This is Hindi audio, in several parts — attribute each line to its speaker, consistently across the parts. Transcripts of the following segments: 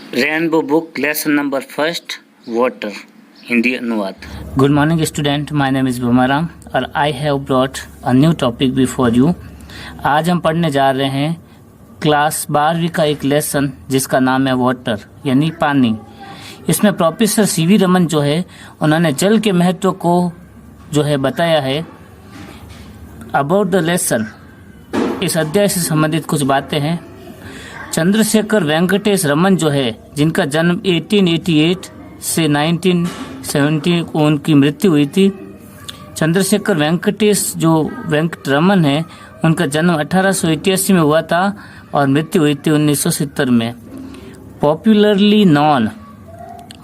Speaker 1: Rainbow book lesson number first water Hindi अनुवाद।
Speaker 2: Good morning student, my name is Bhumaram और I have brought a new topic before you. आज हम पढ़ने जा रहे हैं क्लास 12वीं का एक लेसन जिसका नाम है वाटर यानी पानी। इसमें प्रोफेसर सीवी रमन जो है उन्होंने जल के महत्व को जो है बताया है। अबाउट द लेसन, इस अध्याय से संबंधित कुछ बातें हैं। चंद्रशेखर वेंकटेश रमन जो है जिनका जन्म 1888 से 1970 को उनकी मृत्यु हुई थी। चंद्रशेखर वेंकटेश जो वेंकट रमन है उनका जन्म 1881 में हुआ था और मृत्यु हुई थी 1970 में। पॉपुलरली नॉन,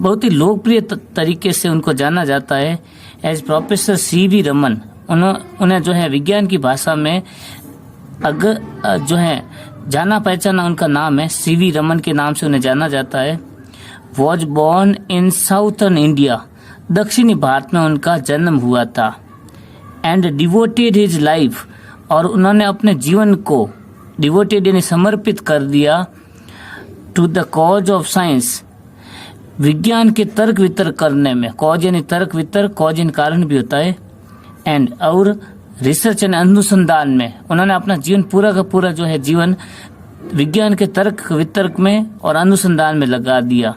Speaker 2: बहुत ही लोकप्रिय तरीके से उनको जाना जाता है एज प्रोफेसर सीवी रमन। उन्हें जो है विज्ञान की भाषा में जो है जाना पहचाना उनका नाम है, सीवी रमन के नाम से उन्हें जाना जाता है। Was born in southern India, दक्षिणी भारत में उनका जन्म हुआ था। एंड डिवोटेड हिज लाइफ, और उन्होंने अपने जीवन को डिवोटेड यानी समर्पित कर दिया to the cause of science, विज्ञान के तर्क वितर्क करने में। कॉज यानी तर्क वितर्क, कॉज यानी कारण भी होता है। एंड और रिसर्च एंड अनुसंधान में उन्होंने अपना जीवन पूरा का पूरा जो है जीवन विज्ञान के तर्क वितर्क में और अनुसंधान में लगा दिया।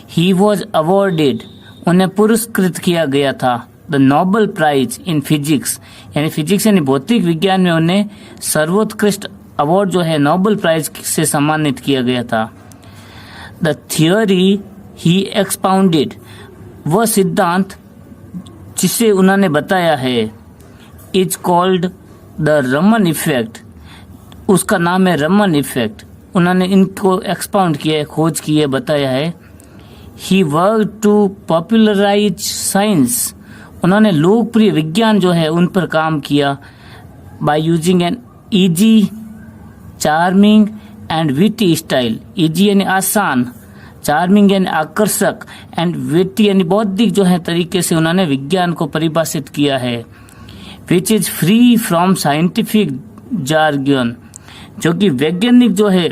Speaker 2: ही वॉज अवॉर्डेड, उन्हें पुरस्कृत किया गया था the Nobel prize in physics, यानी फिजिक्स यानी भौतिक विज्ञान में उन्हें सर्वोत्कृष्ट अवार्ड जो है नोबेल प्राइज से सम्मानित किया गया था। द थियोरी ही एक्सपाउंडेड, वह सिद्धांत जिसे उन्होंने बताया है is called the Raman effect, उसका नाम है रमन इफेक्ट। उन्होंने इनको एक्सपाउंड किया है, खोज की है, बताया है। ही वर्क टू पॉपुलराइज साइंस, उन्होंने लोकप्रिय विज्ञान जो है उन पर काम किया by using an easy charming and witty style. Easy यानी आसान, चार्मिंग यानी आकर्षक, एंड विटी यानी बौद्धिक जो है तरीके से उन्होंने विज्ञान को परिभाषित किया है। Which is free from scientific jargon, जो कि वैज्ञानिक जो है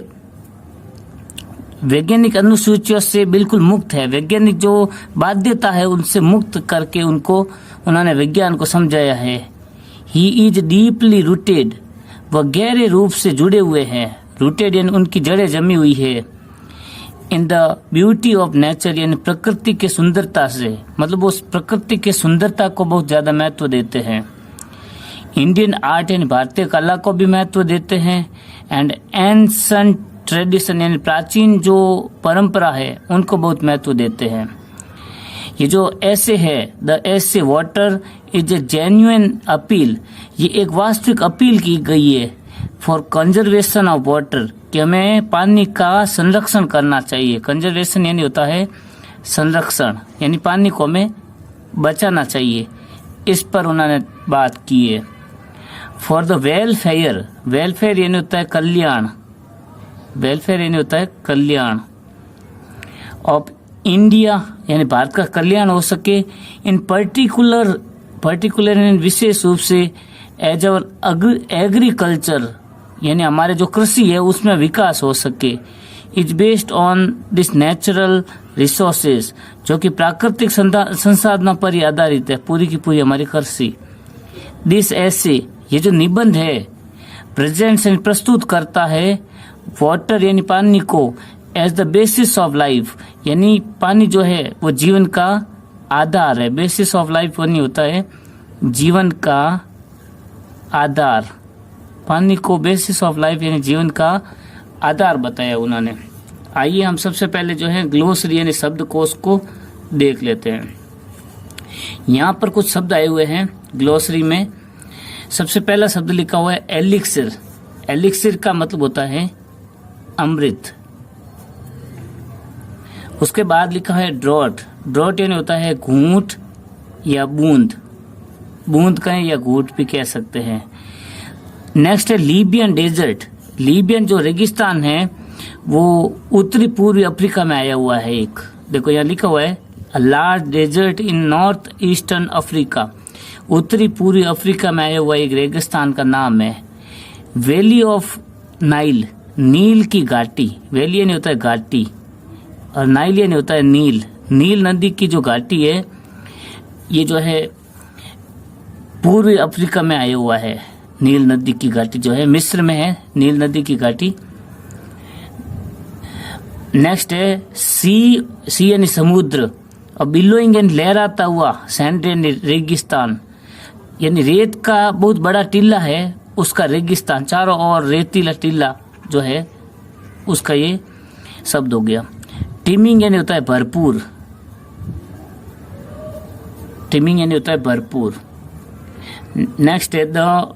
Speaker 2: वैज्ञानिक अनुसूचियों से बिल्कुल मुक्त है। वैज्ञानिक जो बाध्यता है उनसे मुक्त करके उन्होंने विज्ञान को समझाया है। ही इज डीपली रूटेड, वह गहरे रूप से जुड़े हुए हैं। रूटेड यानी उनकी जड़ें जमी हुई है। In the beauty of nature, यानी प्रकृति के सुंदरता से, मतलब वो प्रकृति के सुंदरता को बहुत ज्यादा महत्व देते हैं। इंडियन आर्ट यानी भारतीय कला को भी महत्व देते हैं। एंड एंसेंट ट्रेडिशन यानी प्राचीन जो परंपरा है उनको बहुत महत्व देते हैं। ये जो ऐसे है द ऐसे water is a genuine appeal, ये एक वास्तविक अपील की गई है फॉर कंजर्वेशन ऑफ वाटर, कि हमें पानी का संरक्षण करना चाहिए। कंजर्वेशन यानी होता है संरक्षण, यानी पानी को हमें बचाना चाहिए। इस पर उन्होंने बात की है। फॉर द वेलफेयर, वेलफेयर यानी होता है कल्याण, वेलफेयर यानी होता है कल्याण ऑफ इंडिया, यानी भारत का कल्याण हो सके। इन पर्टिकुलर यानी विशेष रूप से एज अवर एग्रीकल्चर, यानी हमारे जो कृषि है उसमें विकास हो सके। Is based on this natural resources, जो कि प्राकृतिक संसाधनों पर ही आधारित है पूरी की पूरी हमारी कृषि। दिस ऐसे, ये जो निबंध है प्रेजेंट्स यानी प्रस्तुत करता है वाटर यानी पानी को as the basis of life, यानी पानी जो है वो जीवन का आधार है। बेसिस ऑफ लाइफ वो नहीं होता है जीवन का आधार, पानी को बेसिस ऑफ लाइफ यानी जीवन का आधार बताया उन्होंने। आइए हम सबसे पहले जो है ग्लोसरी यानी शब्दकोश को देख लेते हैं। यहाँ पर कुछ शब्द आए हुए हैं ग्लोसरी में। सबसे पहला शब्द लिखा हुआ है एलिक्सिर। एलिक्सिर का मतलब होता है अमृत। उसके बाद लिखा है ड्रॉट। ड्रॉट यानी होता है घूंट या बूंद, बूंद कहें या घूंट भी कह सकते हैं। नेक्स्ट है लीबियन डेजर्ट। लीबियन जो रेगिस्तान है वो उत्तरी पूर्वी अफ्रीका में आया हुआ है। एक देखो यहाँ लिखा हुआ है a large desert in north eastern Africa, उत्तरी पूर्वी अफ्रीका में आया हुआ एक रेगिस्तान का नाम है। वैली ऑफ नाइल, नील की घाटी, वैली नहीं होता है घाटी, और नाइल यानी होता है नील। नील नदी की जो घाटी है ये जो है पूर्वी अफ्रीका में आया हुआ है। नील नदी की घाटी जो है मिस्र में है नील नदी की घाटी। नेक्स्ट है सी यानी समुद्र और बिलोइंग यानी लहराता हुआ, सैंड यानी रेगिस्तान, यानी रेत का बहुत बड़ा टीला है उसका रेगिस्तान, चारों ओर रेतीला टीला जो है उसका ये शब्द हो गया। टीमिंग यानी होता है भरपूर, टीमिंग यानी होता है भरपूर। नेक्स्ट है द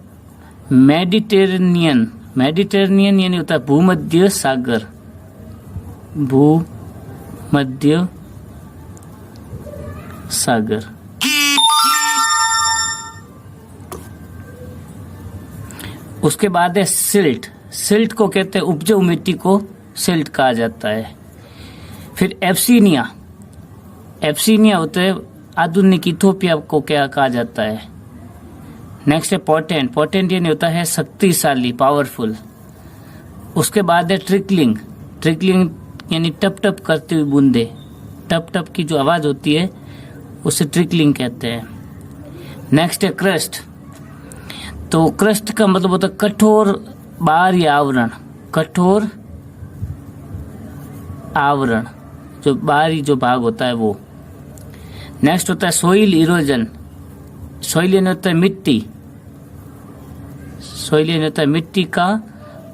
Speaker 2: मेडिटेरेनियन, मेडिटेरेनियन यानी होता है भूमध्य सागर, भूमध्य सागर। उसके बाद है सिल्ट, सिल्ट को कहते हैं उपजाऊ मिट्टी को सिल्ट कहा जाता है। फिर एब्सीनिया, एब्सीनिया होते हैं आधुनिक इथोपिया को क्या कहा जाता है। नेक्स्ट है पोटेंट, पोटेंट यानी होता है शक्तिशाली, पावरफुल। उसके बाद है ट्रिकलिंग, ट्रिकलिंग यानी टप टप करती हुई बूंदे, टप टप की जो आवाज होती है उसे ट्रिकलिंग कहते हैं। नेक्स्ट है क्रस्ट, तो क्रस्ट का मतलब होता है कठोर बाहर या आवरण, कठोर आवरण जो बाहरी जो भाग होता है वो। नेक्स्ट होता है सोइल इरोजन, सोइल यानी होता है मिट्टी, सोइल यानी होता है मिट्टी का,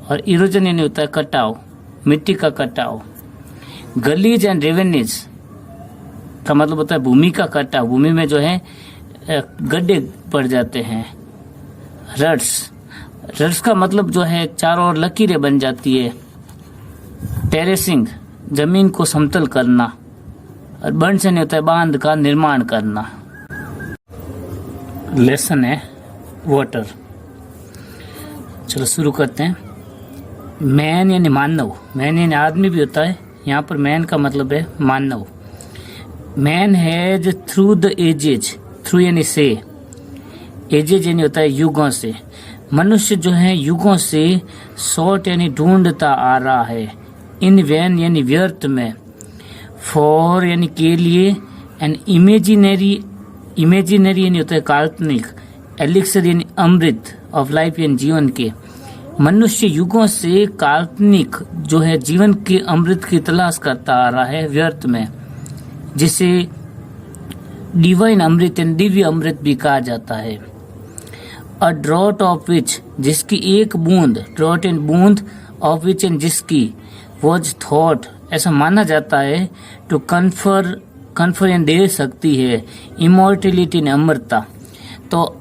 Speaker 2: और इरोजन यानी होता है कटाव, मिट्टी का कटाव। गलीज एंड रेवेन्यूज का मतलब होता है भूमि का कटाव, भूमि में जो है गड्ढे पड़ जाते हैं। रट्स, रट्स का मतलब जो है चारों ओर लकीरें बन जाती है। टेरेसिंग, जमीन को समतल करना, और बंड से नहीं होता है बांध का निर्माण करना। लेसन है वाटर। चलो शुरू करते हैं। मैन यानी मानव, मैन यानी आदमी भी होता है, यहाँ पर मैन का मतलब है मानव। Man has through the ages, through यानी से, एजेज यानी होता है युगों से। मनुष्य जो है युगों से सॉर्ट यानी ढूंढता आ रहा है। इन वैन यानी व्यर्थ में, फॉर यानी के लिए, एंड इमेजिनरी, इमेजिनरी यानी होता है काल्पनिक, एलिक्सर यानी अमृत ऑफ लाइफ यानी जीवन के। मनुष्य युगों से काल्पनिक जो है जीवन के अमृत की तलाश करता आ रहा है व्यर्थ में, जिसे डिवाइन अमृत यानी दिव्य अमृत भी कहा जाता है। अ ड्रॉट ऑफ विच, जिसकी एक बूंद, ड्रॉट एंड बूंद, ऑफ विच एंड जिसकी, वॉज थॉट, ऐसा माना जाता है, टू कन्फर यानी दे सकती है, इमोर्टिलिटी ने अमरता। तो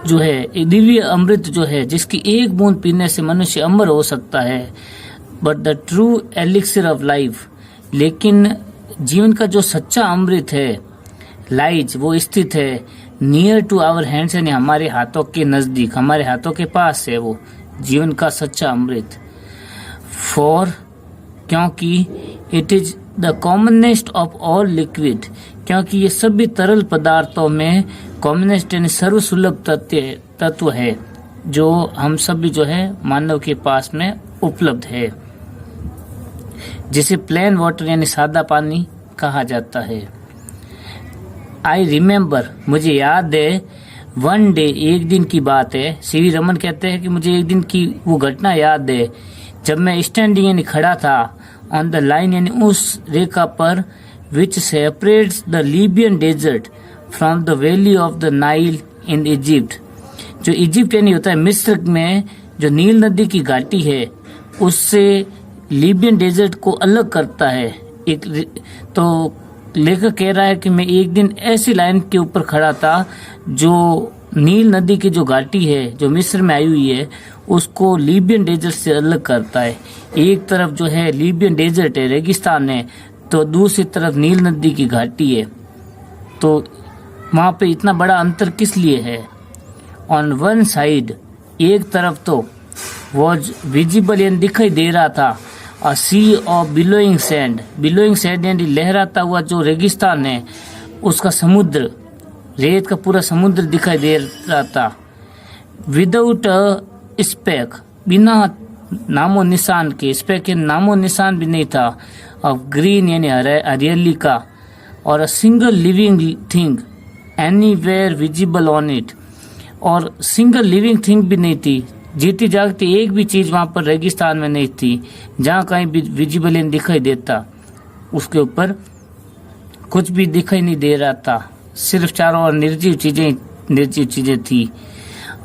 Speaker 2: जो है दिव्य अमृत जो है जिसकी एक बूंद पीने से मनुष्य अमर हो सकता है। But the true elixir of life, लेकिन जीवन का जो सच्चा अमृत है, लाइज, वो स्थित है नियर टू आवर हैंड्स, यानी हमारे हाथों के नजदीक, हमारे हाथों के पास है वो जीवन का सच्चा अमृत। फॉर, क्योंकि it is the commonest of all liquid, क्योंकि ये सभी तरल पदार्थों में कॉमनेस्ट यानी सर्वसुलभ तत्व है जो हम सभी जो है मानव के पास में उपलब्ध है, जिसे प्लेन वाटर यानी सादा पानी कहा जाता है। आई रिमेम्बर, मुझे याद है, वन डे, एक दिन की बात है। सीवी रमन कहते हैं कि मुझे एक दिन की वो घटना याद है जब मैं स्टैंडिंग यानी खड़ा था, ऑन द लाइन यानी उस रेखा पर, which separates the Libyan desert from the valley of the Nile in Egypt, जो इजिप्ट यानी होता है मिस्र में जो नील नदी की घाटी है उससे लीबियन डेजर्ट को अलग करता है। एक तो लेखक कह रहा है कि मैं एक दिन ऐसी लाइन के ऊपर खड़ा था जो नील नदी की जो घाटी है जो मिस्र में आई हुई है उसको लीबियन डेजर्ट से अलग करता है। एक तरफ जो है लीबियन डेजर्ट है, रेगिस्तान है, तो दूसरी तरफ नील नदी की घाटी है। तो वहाँ पे इतना बड़ा अंतर किस लिए है? ऑन वन साइड, एक तरफ तो वॉज विजिबल यानी दिखाई दे रहा था, a sea of billowing sand, billowing sand यानी लहराता हुआ जो रेगिस्तान है उसका समुद्र, रेत का पूरा समुद्र दिखाई दे रहा था। विदाउट अ स्पेक, बिना नामो निशान के, स्पेक के नामो निशान भी नहीं था। ऑफ ग्रीन यानी हरियाली का, और a single living thing anywhere visible on it, और सिंगल लिविंग थिंग भी नहीं थी, जीती जागती एक भी चीज वहां पर रेगिस्तान में नहीं थी, जहां कहीं भी विजिबल दिखाई देता उसके ऊपर कुछ भी दिखाई नहीं दे रहा था, सिर्फ चारों ओर निर्जीव चीजें थी।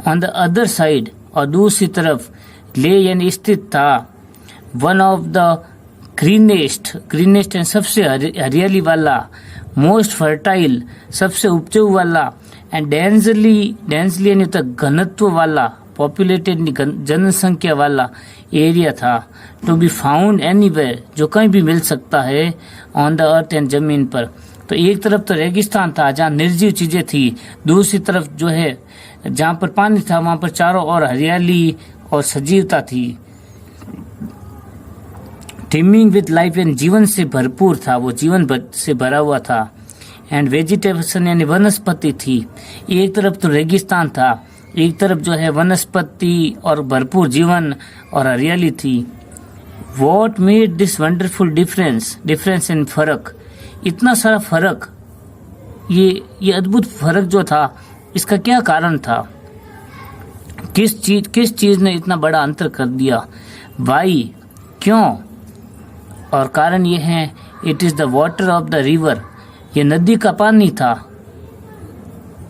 Speaker 2: ऑन द अदर साइड, और दूसरी तरफ ले यानी स्थित था, one of the greenest and सबसे हरियाली वाला, मोस्ट फर्टाइल सबसे उपजाऊ वाला, एंड डेंसली यानी तो घनत्व वाला, पॉपुलेटेड जनसंख्या वाला एरिया था, टू बी फाउंड एनीवेयर जो कहीं भी मिल सकता है, ऑन द अर्थ एंड जमीन पर। तो एक तरफ तो रेगिस्तान था जहाँ निर्जीव चीजें थी, दूसरी तरफ जो है जहाँ पर पानी था वहां पर चारों ओर हरियाली और सजीवता थी, टीमिंग विद लाइफ एंड जीवन से भरपूर था, वो जीवन से भरा हुआ था, एंड वेजिटेशन यानी वनस्पति थी। एक तरफ तो रेगिस्तान था, एक तरफ जो है वनस्पति और भरपूर जीवन और हरियाली थी। What made this wonderful difference in फर्क, इतना सारा फर्क, ये अद्भुत फर्क जो था इसका क्या कारण था, किस चीज ने इतना बड़ा अंतर कर दिया, वाई क्यों, और कारण ये है it is the water of the river, ये नदी का पानी था,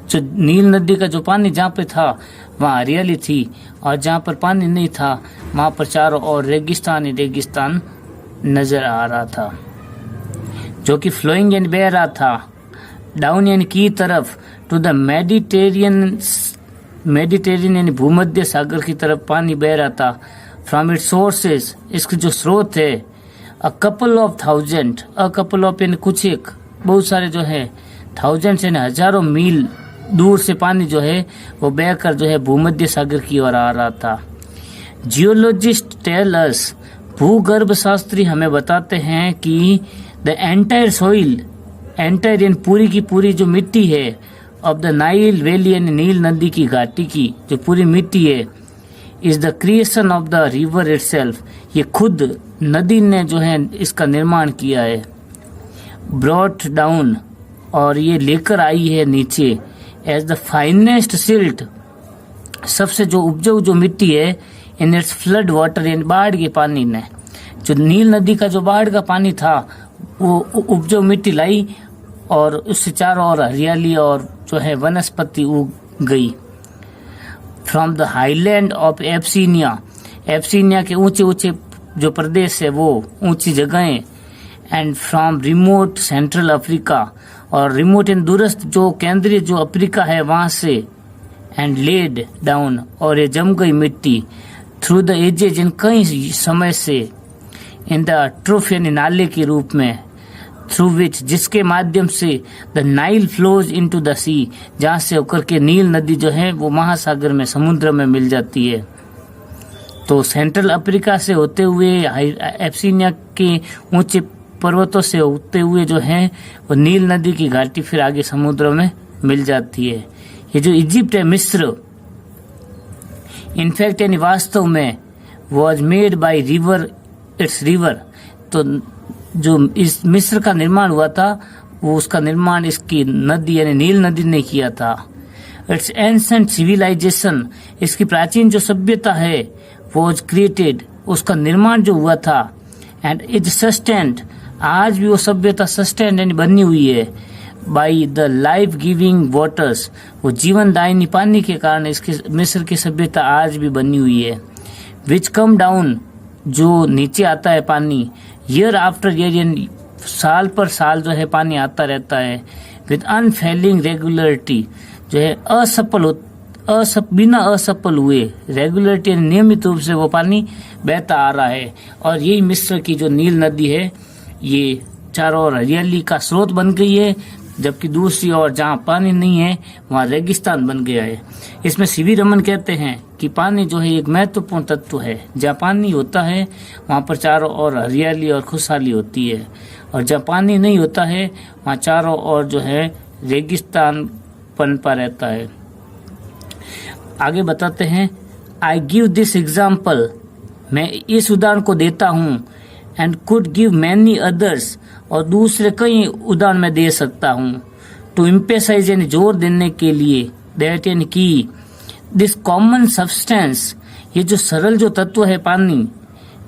Speaker 2: जो नील नदी का जो पानी जहाँ पे था वहाँ हरियाली थी, और जहाँ पर पानी नहीं था वहाँ पर चारों ओर रेगिस्तान नजर आ रहा था, जो कि फ्लोइंग यानी बह रहा था डाउन यानी की तरफ, टू द मेडिटेरियन यानी भूमध्य सागर की तरफ पानी बह रहा था, फ्रॉम इट्स सोर्सेज इसके जो स्रोत है, अ कपल ऑफ यानी कुछ एक, बहुत सारे जो है, थाउजेंड्स यानी हजारों मील दूर से पानी जो है वो बहकर जो है भूमध्य सागर की ओर आ रहा था। जियोलॉजिस्ट टेल अस, भूगर्भ शास्त्री हमें बताते हैं कि द एंटायर सोइल, एंटायर यानी पूरी की पूरी जो मिट्टी है, ऑफ द नाइल वैली यानी नील नदी की घाटी की जो पूरी मिट्टी है, is the creation of the river itself, ये खुद नदी ने जो है इसका निर्माण किया है। ब्रॉट डाउन, और ये लेकर आई है नीचे, एज द फाइनेस्ट सिल्ट, सबसे जो उपजाऊ जो मिट्टी है, इन इट्स फ्लड वाटर यानी बाढ़ के पानी ने, जो नील नदी का जो बाढ़ का पानी था वो उपजाऊ मिट्टी लाई, और उससे चारों ओर हरियाली और जो है वनस्पति उग गई। फ्रॉम द हाईलैंड ऑफ एब्सीनिया के ऊंचे ऊंचे जो प्रदेश है वो ऊंची जगहें, and from remote central Africa, और रिमोट एंड दूरस्थ जो केंद्रीय जो अफ्रीका है वहां से, एंड लेड डाउन, और ये जम गई मिट्टी, थ्रू द एजेज इन कई समय से, इन द ट्रूफ यानी नाले के रूप में, थ्रू विच जिसके माध्यम से the Nile flows into the sea, जहां से होकर के नील नदी जो है वो महासागर में समुद्र में मिल जाती है। तो सेंट्रल अफ्रीका से होते हुए एब्सीनिया के ऊंचे पर्वतों से होते हुए जो है वो नील नदी की घाटी फिर आगे समुद्र में मिल जाती है। ये जो इजिप्ट है, मिस्र, इनफैक्ट यानी वास्तव में, was made by river, it's river, तो जो इस मिस्र का निर्माण हुआ था वो उसका निर्माण इसकी नदी यानी नील नदी ने किया था। इट्स एंसेंट सिविलाइजेशन, इसकी प्राचीन जो सभ्यता है वॉज क्रिएटेड, उसका निर्माण जो हुआ था, एंड इज सस्टेंड, आज भी वो सभ्यता सस्टेंड यानी बनी हुई है, by the life giving waters, वो जीवनदायिनी पानी के कारण इसकी मिस्र की सभ्यता आज भी बनी हुई है। विच कम डाउन, जो नीचे आता है पानी, ईयर आफ्टर ईयर, साल पर साल जो है पानी आता रहता है, विद अनफेलिंग रेगुलरिटी, जो है बिना असफल हुए, रेगुलरिटी नियमित रूप से वो पानी बहता आ रहा है। और यही मिस्र की जो नील नदी है ये चारों ओर हरियाली का स्रोत बन गई है, जबकि दूसरी ओर जहाँ पानी नहीं है वहाँ रेगिस्तान बन गया है। इसमें सीवी रमन कहते हैं कि पानी जो है एक महत्वपूर्ण तत्व है, जहाँ पानी होता है वहाँ पर चारों ओर हरियाली और खुशहाली होती है, और जहाँ पानी नहीं होता है वहाँ चारों ओर जो है रेगिस्तान पनपा रहता है। आगे बताते हैं, आई गिव दिस एग्जाम्पल, मैं इस उदाहरण को देता हूँ, and could give many others, और दूसरे कई उदाहरण मैं दे सकता हूँ। टू इम्पेसाइज यानी जोर देने के लिए, दैट यानी कि दिस कॉमन सब्सटेंस, ये जो सरल जो तत्व है पानी,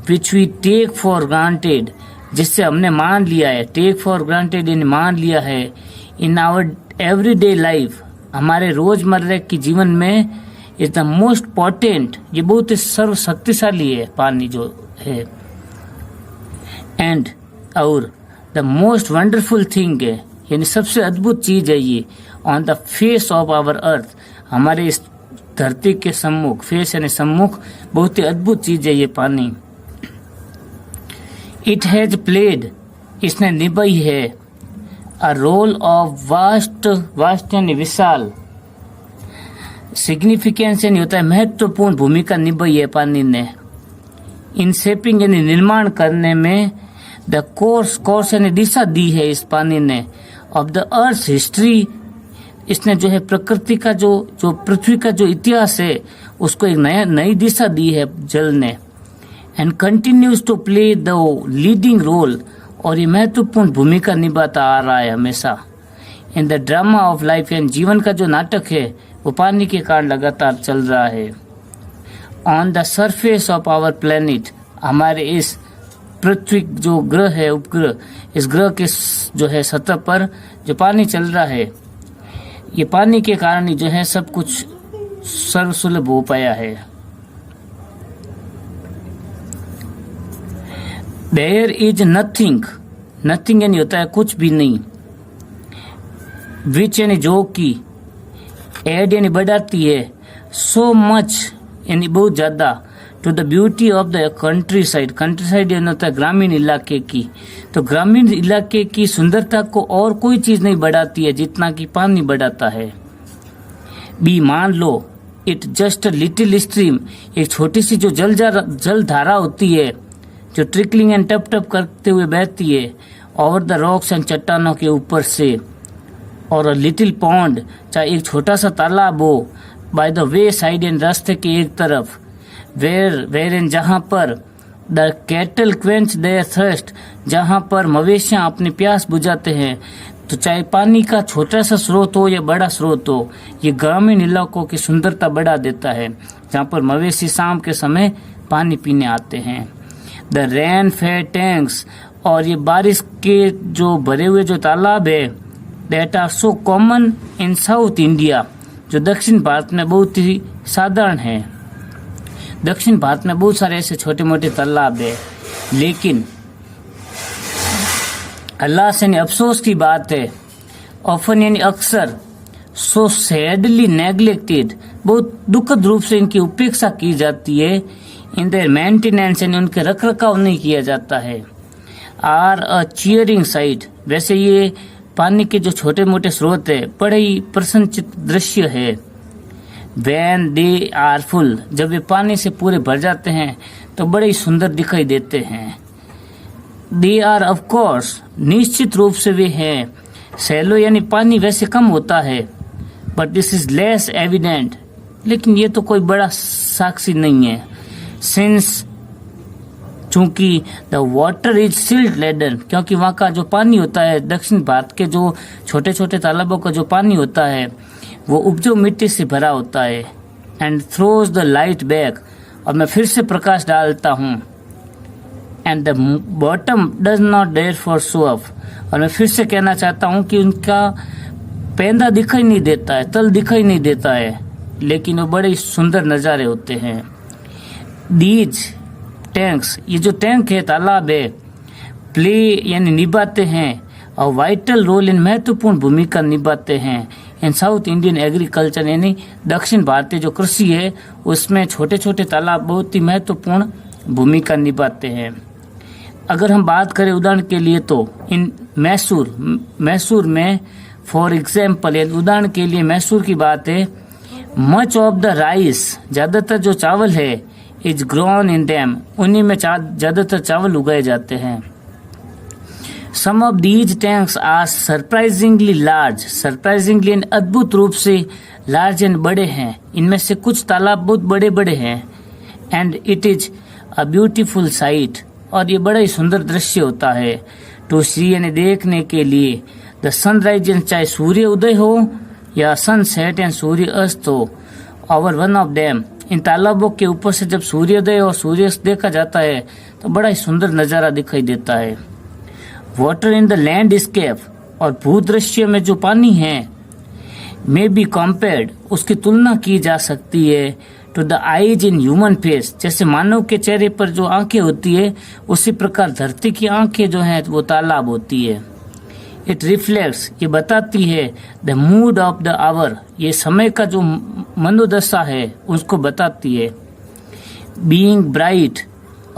Speaker 2: which we take for granted, जिससे हमने मान लिया है, टेक फॉर ग्रांटेड यानी मान लिया है, इन आवर एवरीडे लाइफ, हमारे रोजमर्रा के जीवन में, इज द मोस्ट पोटेंट, ये बहुत ही सर्वशक्तिशाली है पानी जो है, एंड और द मोस्ट वंडरफुल थिंग है, यानी सबसे अद्भुत चीज है ये, on the face of our earth, हमारे इस धरती के सम्मुख, फेस यानी सम्मुख, बहुत ही अद्भुत चीज है ये पानी। इट हैज प्लेड, इसने निभाई है, a role of vast, vast यानी विशाल, सिग्निफिकेंस यानी होता है महत्वपूर्ण भूमिका निभाई है पानी ने, इन शेपिंग यानी निर्माण करने में, द कोर्स, कोर्स यानी दिशा दी है इस पानी ने, ऑफ द अर्थ हिस्ट्री, इसने जो है प्रकृति का जो पृथ्वी का जो इतिहास है उसको एक नई दिशा दी है जल ने, and continues to play the leading role, और ये महत्वपूर्ण भूमिका निभाता आ रहा है हमेशा, in the drama of life, यानी जीवन का जो नाटक है वो पानी के कारण लगातार चल रहा है। On the surface of our planet, हमारे इस पृथ्वी जो ग्रह है, उपग्रह, इस ग्रह के जो है सतह पर जो पानी चल रहा है, ये पानी के कारण ही जो है सब कुछ सर्वसुलभ हो पाया है। देयर इज नथिंग, नथिंग यानी होता है कुछ भी नहीं, विच यानी जो की, एड यानी बढ़ाती है, सो मच यानी बहुत ज्यादा, to the beauty of the countryside, countryside यानी होता है ग्रामीण इलाके की, तो ग्रामीण इलाके की सुंदरता को और कोई चीज नहीं बढ़ाती है जितना कि पानी बढ़ाता है। बी, मान लो, it just a little stream, एक छोटी सी जो जल धारा होती है जो ट्रिकलिंग एंड टप टप करते हुए बहती है ओवर द रॉक्स एंड चट्टानों के ऊपर से, और लिटिल पॉन्ड, चाहे एक छोटा सा तालाब हो, by the wayside and रास्ते के एक तरफ, वेर इन जहाँ पर the cattle quench their thirst, जहाँ पर मवेशियाँ अपनी प्यास बुझाते हैं। तो चाहे पानी का छोटा सा स्रोत हो या बड़ा स्रोत हो, ये ग्रामीण इलाकों की सुंदरता बढ़ा देता है, जहाँ पर मवेशी शाम के समय पानी पीने आते हैं। द रेन फेड टैंक्स, और ये बारिश के जो भरे हुए जो तालाब है, that are so common in South India, जो दक्षिण भारत में बहुत ही साधारण है। दक्षिण भारत में बहुत सारे ऐसे छोटे मोटे तालाब है, लेकिन अल्लाह से अफसोस की बात है, ऑफन यानी अक्सर, सो सैडली नेग्लेक्टेड, बहुत दुखद रूप से इनकी उपेक्षा की जाती है, इन देयर मेंटेनेंस यानी उनके रखरखाव नहीं किया जाता है। आर अ चीयरिंग साइट, वैसे ये पानी के जो छोटे मोटे स्रोत है बड़े ही प्रसन्नचित्त दृश्य है। व्हेन दे आर फुल, जब ये पानी से पूरे भर जाते हैं तो बड़े ही सुंदर दिखाई देते हैं। दे आर ऑफ कोर्स, निश्चित रूप से वे हैं। सैलो यानी पानी वैसे कम होता है, but this is less evident, लेकिन ये तो कोई बड़ा साक्षी नहीं है। सिंस, चूंकि the water is silt laden, क्योंकि वहाँ का जो पानी होता है, दक्षिण भारत के जो छोटे छोटे तालाबों का जो पानी होता है वो उपजाऊ मिट्टी से भरा होता है। And throws the light back, और मैं फिर से प्रकाश डालता हूँ। And the bottom does not dare for show off, और मैं फिर से कहना चाहता हूँ कि उनका पैंदा दिखाई नहीं देता है, तल दिखाई नहीं देता है, लेकिन वो बड़े सुंदर नज़ारे होते हैं। दीज टैंक्स, ये जो टैंक है, तालाब है, प्ले यानी निभाते हैं, और वाइटल रोल इन महत्वपूर्ण भूमिका निभाते हैं इन साउथ इंडियन एग्रीकल्चर, यानी दक्षिण भारतीय जो कृषि है उसमें छोटे छोटे तालाब बहुत ही महत्वपूर्ण भूमिका निभाते हैं। अगर हम बात करें उदाहरण के लिए तो इन मैसूर में फॉर एग्जाम्पल, उदाहरण के लिए मैसूर की बात है, मच ऑफ द राइस, ज़्यादातर जो चावल है, इज ग्रोन इन देम, उन्हीं में ज़्यादातर चावल उगाए जाते हैं। Some of these tanks are surprisingly large, surprisingly अद्भुत रूप से लार्ज एंड बड़े हैं, इनमें से कुछ तालाब बहुत बड़े बड़े हैं। And it is a beautiful sight, और ये बड़ा ही सुंदर दृश्य होता है। टू सी यानी देखने के लिए, द सनराइज चाहे सूर्य उदय हो या सनसेट एंड सूर्य अस्त हो, ओवर वन ऑफ देम, इन तालाबों के ऊपर से जब सूर्योदय और सूर्यास्त देखा जाता है तो बड़ा ही सुंदर नज़ारा दिखाई देता है। वाटर इन द लैंडस्केप, और भूदृश्य में जो पानी है, में बी कंपेयर्ड, उसकी तुलना की जा सकती है to the eyes in human face, जैसे मानव के चेहरे पर जो आंखें होती है उसी प्रकार धरती की आंखें जो हैं वो तालाब होती है। इट रिफ्लेक्ट्स, ये बताती है the mood of the hour, ये समय का जो मनोदशा है उसको बताती है। बीइंग ब्राइट,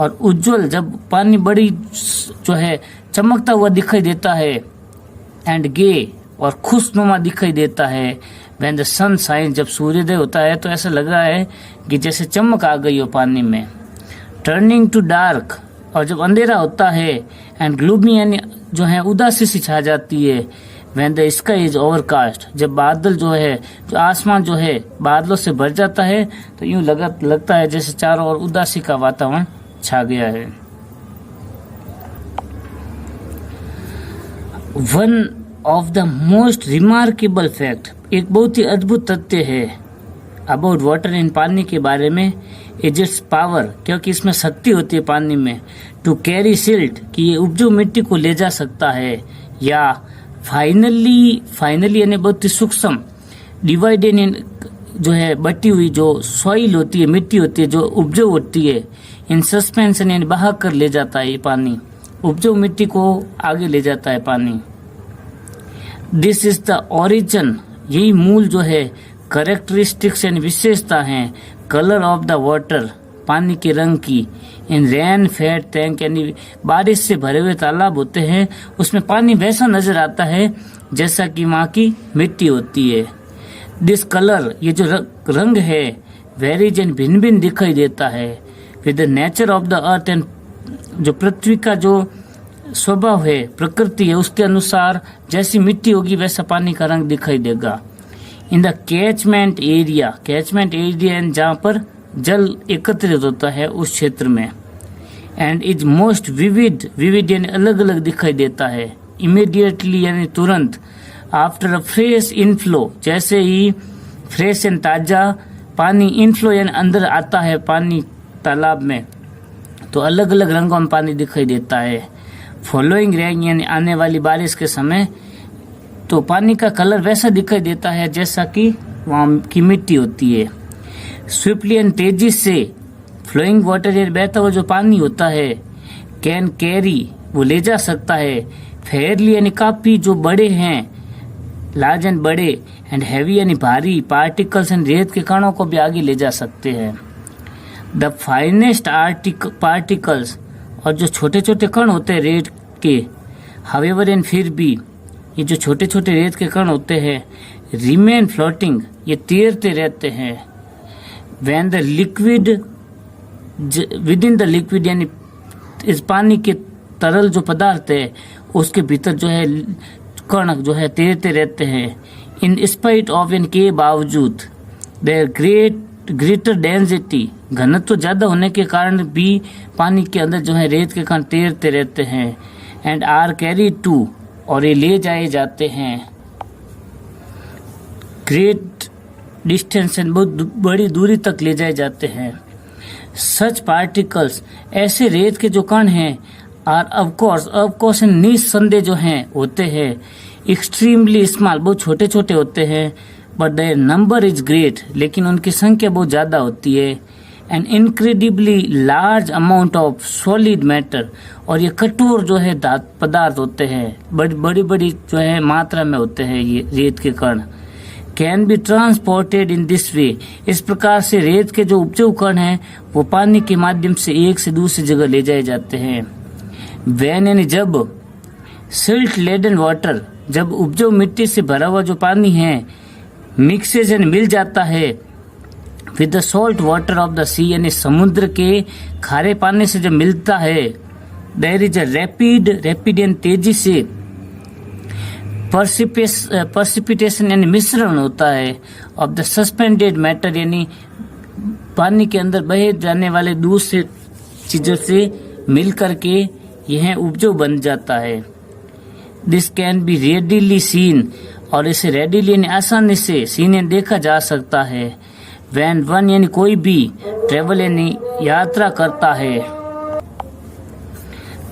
Speaker 2: और उज्जवल, जब पानी बड़ी जो है चमकता हुआ दिखाई देता है। एंड गे, और खुशनुमा दिखाई देता है। व्हेन द सन शाइन, जब सूर्योदय होता है तो ऐसा लग रहा है कि जैसे चमक आ गई हो पानी में। टर्निंग टू डार्क, और जब अंधेरा होता है। एंड ग्लूमी, यानी जो है उदासी सी छा जाती है। When the sky is overcast, जब बादल जो है, जो आसमान जो है बादलों से भर जाता है तो यूं लगता है जैसे चारों ओर उदासी का वातावरण छा गया है। One of the most remarkable fact, एक बहुत ही अद्भुत तथ्य है अबाउट वाटर इन, पानी के बारे में, इज इट्स पावर, क्योंकि इसमें शक्ति होती है पानी में, टू कैरी सिल्ट, कि ये उपजाऊ मिट्टी को ले जा सकता है, या फाइनली यानी बहुत ही सूक्ष्म, डिवाइडेड इन, जो है बटी हुई जो सॉइल होती है, मिट्टी होती है जो उपजाऊ होती है, इन सस्पेंशन यानी बहा कर ले जाता है ये पानी, उपजाऊ मिट्टी को आगे ले जाता है पानी। दिस इज द ओरिजिन, यही मूल जो है करेक्टरिस्टिक्स यानी विशेषता है, कलर ऑफ द वाटर, पानी के रंग की, इन रेन फेड टैंक, यानी बारिश से भरे हुए तालाब होते हैं उसमें पानी वैसा नजर आता है जैसा कि वहाँ की मिट्टी होती है। दिस कलर, ये जो रंग है, वेरीज एंड भिन्न भिन्न दिखाई देता है with the nature of the earth, and जो पृथ्वी का जो स्वभाव है, प्रकृति है, उसके अनुसार जैसी मिट्टी होगी वैसा पानी का रंग दिखाई देगा। इन द कैचमेंट एरिया, जहाँ पर जल एकत्रित होता है उस क्षेत्र में। एंड इज मोस्ट विविड यानी अलग अलग दिखाई देता है। इमीडिएटली यानी तुरंत, आफ्टर अ फ्रेश इनफ्लो, जैसे ही फ्रेश एंड ताजा पानी इनफ्लो यानी अंदर आता है पानी तालाब में तो अलग अलग रंगों में पानी दिखाई देता है। फॉलोइंग रेन यानी आने वाली बारिश के समय तो पानी का कलर वैसा दिखाई देता है जैसा कि वहाँ की मिट्टी होती है। स्विफ्टली एंड तेजी से, फ्लोइंग वाटर यानी बहता हुआ जो पानी होता है, कैन कैरी वो ले जा सकता है, फेयरली यानी काफी जो बड़े हैं, लार्ज एंड बड़े, एंड हैवी यानी भारी, पार्टिकल्स एंड रेत के कणों को भी आगे ले जा सकते हैं। द फाइनेस्ट पार्टिकल्स, और जो छोटे छोटे कण होते हैं रेत के, हावेवर एंड फिर भी ये जो छोटे छोटे रेत के कण होते हैं, रिमेन फ्लोटिंग ये तैरते रहते हैं। When the liquid with in the liquid यानी इस पानी के तरल जो पदार्थ है उसके भीतर जो है कण जो है तैरते रहते हैं। इन स्पाइट ऑफ, इनके बावजूद, देयर ग्रेटर डेंसिटी, घनत्व ज्यादा होने के कारण भी पानी के अंदर जो है रेत के कण तैरते रहते हैं। एंड आर कैरी टू, और ये ले जाए जाते हैं ग्रेट डिस्टेंस, बहुत बड़ी दूरी तक ले जाए जाते हैं। सच पार्टिकल्स, ऐसे रेत के जो कण हैं, आर ऑफ कोर्स निस्संदेह जो हैं होते हैं एक्सट्रीमली स्मॉल, बहुत छोटे छोटे होते हैं, but their number is great, लेकिन उनकी संख्या बहुत ज्यादा होती है। An incredibly large amount of solid matter, और ये कठोर जो है पदार्थ होते हैं, बड़ी बड़ी जो है मात्रा में होते हैं ये रेत के कण। Can be transported in this way, इस प्रकार से रेत के जो उपजाऊ कण हैं वो पानी के माध्यम से एक से दूसरी जगह ले जाए जाते हैं। वैन यानी जब, सिल्ट लेडन वाटर, जब उपजाऊ मिट्टी से भरा हुआ जो पानी है मिक्सेज एंड मिल जाता है with the salt water of the sea, यानी समुद्र के खारे पानी से जब मिलता है, देयर इज अ रैपिड यानी तेजी से, पर्सिपिटेशन यानी मिश्रण होता है, ऑफ द सस्पेंडेड मैटर यानी पानी के अंदर बहे जाने वाले दूसरे चीजों से मिल करके यह उपजाऊ बन जाता है। This can be readily seen, और इसे रेडिली यानी आसानी से सीन यानी देखा जा सकता है। व्हेन वन यानी कोई भी, ट्रेवल यानी यात्रा करता है।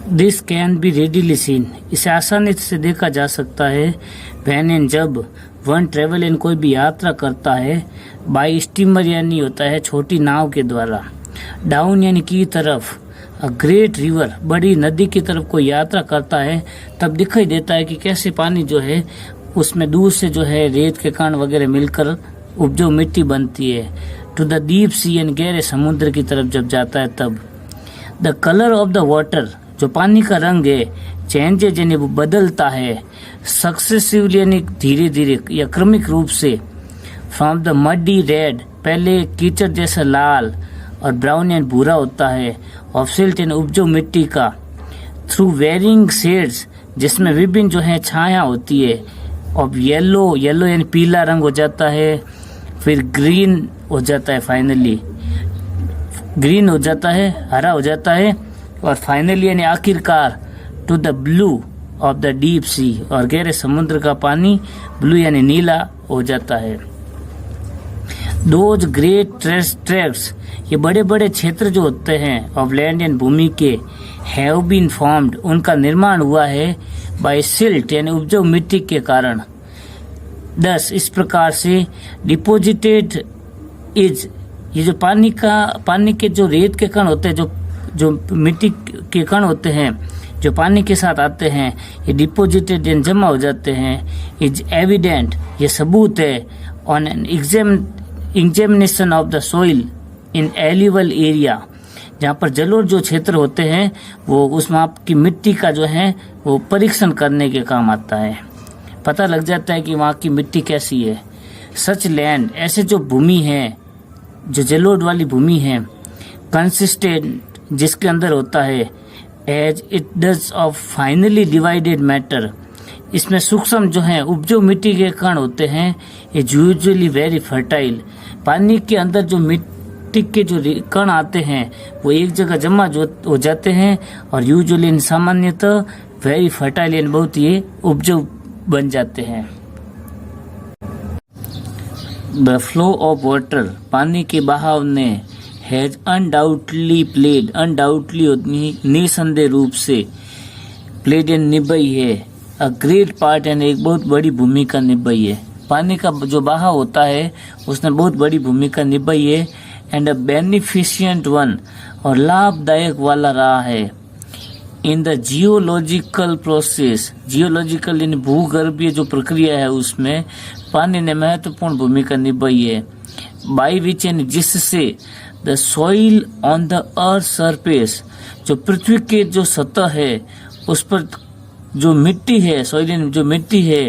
Speaker 2: This can be readily seen, इसे आसानी से देखा जा सकता है। व्हेन यानी जब, वन ट्रेवल यानी कोई भी यात्रा करता है। बाई स्टीमर यानी होता है छोटी नाव के द्वारा। डाउन यानी की तरफ। अ ग्रेट रिवर, बड़ी नदी की तरफ कोई यात्रा करता है तब दिखाई देता है कि कैसे पानी जो है उसमें दूर से जो है रेत के कण वगैरह मिलकर उपजाऊ मिट्टी बनती है। टू द डीप सी यानी गहरे समुद्र की तरफ जब जाता है तब। The colour of the water, जो पानी का रंग है, चेंजेज यानी वो बदलता है। सक्सेसिवली यानी धीरे धीरे या क्रमिक रूप से। फ्रॉम द मडी रेड, पहले कीचड़ जैसा लाल, और ब्राउन यानी भूरा होता है। ऑफ सिल्ट यानी उपजाऊ मिट्टी का। थ्रू वेरिंग शेड्स, जिसमें विभिन्न जो है छाया होती है। ऑफ येलो, येलो यानी पीला रंग हो जाता है, फिर ग्रीन हो जाता है, फाइनली ग्रीन हो जाता है, हरा हो जाता है, और फाइनली यानी आखिरकार to the blue of the deep sea, और गहरे समुद्र का पानी ब्लू यानी नीला हो जाता है। दोज ग्रेट ट्रैक्ट्स, ये बड़े बड़े क्षेत्र जो होते हैं ऑफ लैंड यानी भूमि के, हैव बीन फॉर्म्ड, उनका निर्माण हुआ है, बाय सिल्ट यानी उपजाऊ मिट्टी के कारण। दस, इस प्रकार से डिपोजिटेड इज, ये जो पानी के जो रेत के कण होते हैं, जो मिट्टी के कण होते हैं जो पानी के साथ आते हैं, ये डिपोजिटेड यानी जमा हो जाते हैं। इज एविडेंट, ये सबूत है। On an examination of the soil in alluvial area, जहाँ पर जलोढ़ जो क्षेत्र होते हैं वो उसमें आपकी मिट्टी का जो है वो परीक्षण करने के काम आता है, पता लग जाता है कि वहाँ की मिट्टी कैसी है। सच लैंड, ऐसे जो भूमि है, जो जलोढ़ वाली भूमि है, कंसिस्टेंट, जिसके अंदर होता है, as it does of finely divided matter, इसमें सूक्ष्म जो है उपजाऊ मिट्टी के कण होते हैं, ये यूजुअली वेरी फर्टाइल, पानी के अंदर जो मिट्टी के जो कण आते हैं वो एक जगह जमा हो जाते हैं, और यूजुअली सामान्यतः वेरी फर्टाइल यानी बहुत ही उपजाऊ बन जाते हैं। द फ्लो ऑफ वाटर, पानी के बहाव ने, हैज अनडाउटली प्लेड, अनडाउटली निसंदेह रूप से, प्लेड यानी निभाई है, अ ग्रेट पार्ट यानी एक बहुत बड़ी भूमिका निभाई है। पानी का जो बहाव होता है उसने बहुत बड़ी भूमिका निभाई है। एंड अ बेनिफिशिएंट वन, और लाभदायक वाला रहा है। In the geological process, geological यानी भूगर्भीय जो प्रक्रिया है उसमें पानी ने महत्वपूर्ण भूमिका निभाई है। बाई विच यानी जिससे, the soil on the earth surface, जो पृथ्वी के जो सतह है उस पर जो मिट्टी है, सॉइल जो मिट्टी है,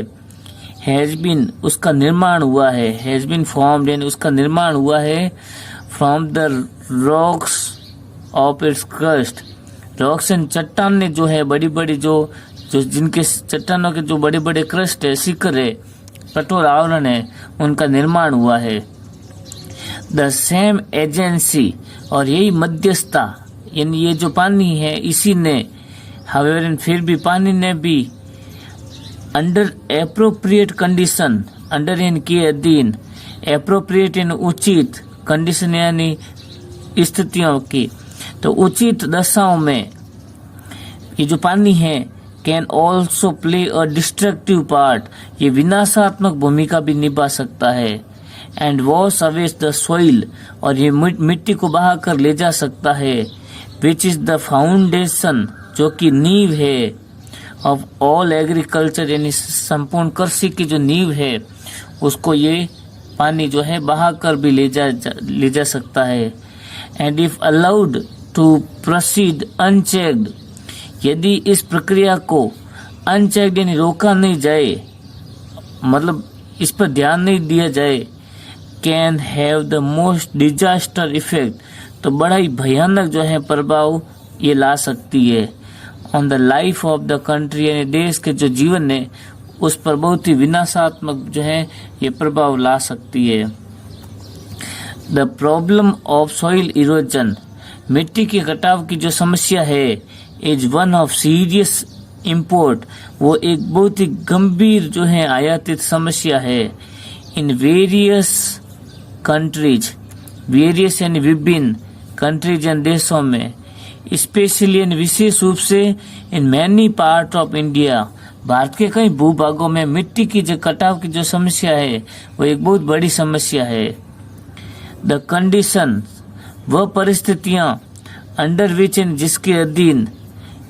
Speaker 2: हैज बीन, उसका निर्माण हुआ है, हैज बीन फॉर्म्ड यानी उसका निर्माण हुआ है, from the rocks of its crust, rocks and चट्टानें जो है बड़ी बड़ी जो जिनके चट्टानों के जो बड़े बड़े क्रस्ट है, शिखर है, कठोर आवरण है, उनका निर्माण हुआ है। द सेम एजेंसी, और यही मध्यस्थता यानी ये जो पानी है इसी ने, हावेवर फिर भी पानी ने भी, अंडर एप्रोप्रिएट कंडीशन, अंडर यानी के अधीन, एप्रोप्रिएट यानी उचित, कंडीशन यानी स्थितियों की, तो उचित दशाओं में ये जो पानी है, can also play a destructive part, ये विनाशात्मक भूमिका भी निभा सकता है। And wash away the soil, और ये मिट्टी को बहा कर ले जा सकता है, विच इज द फाउंडेशन, जो कि नींव है, ऑफ ऑल एग्रीकल्चर यानी संपूर्ण कृषि की जो नींव है उसको ये पानी जो है बहा कर भी ले जा सकता है। And if allowed to proceed unchecked, यदि इस प्रक्रिया को अनचेक्ड यानी रोका नहीं जाए, मतलब इस पर ध्यान नहीं दिया जाए, can have the most disaster effect, तो बड़ा ही भयानक जो है प्रभाव ये ला सकती है। On the life of the country, यानी देश के जो जीवन है उस पर बहुत ही विनाशात्मक जो है ये प्रभाव ला सकती है। The problem of soil erosion, मिट्टी के कटाव की जो समस्या है is one of serious import, वो एक बहुत ही गंभीर जो है आयातित समस्या है। इन वेरियस कंट्रीज, वेरियस यानी विभिन्न कंट्रीज एंड देशों में, स्पेशली इन विशेष रूप से in many part of India, Bharat के कई भूभागों में मिट्टी की जो कटाव की जो समस्या है वो एक बहुत बड़ी समस्या है। द कंडीशन, वह परिस्थितियां अंडर विच, जिसके अधीन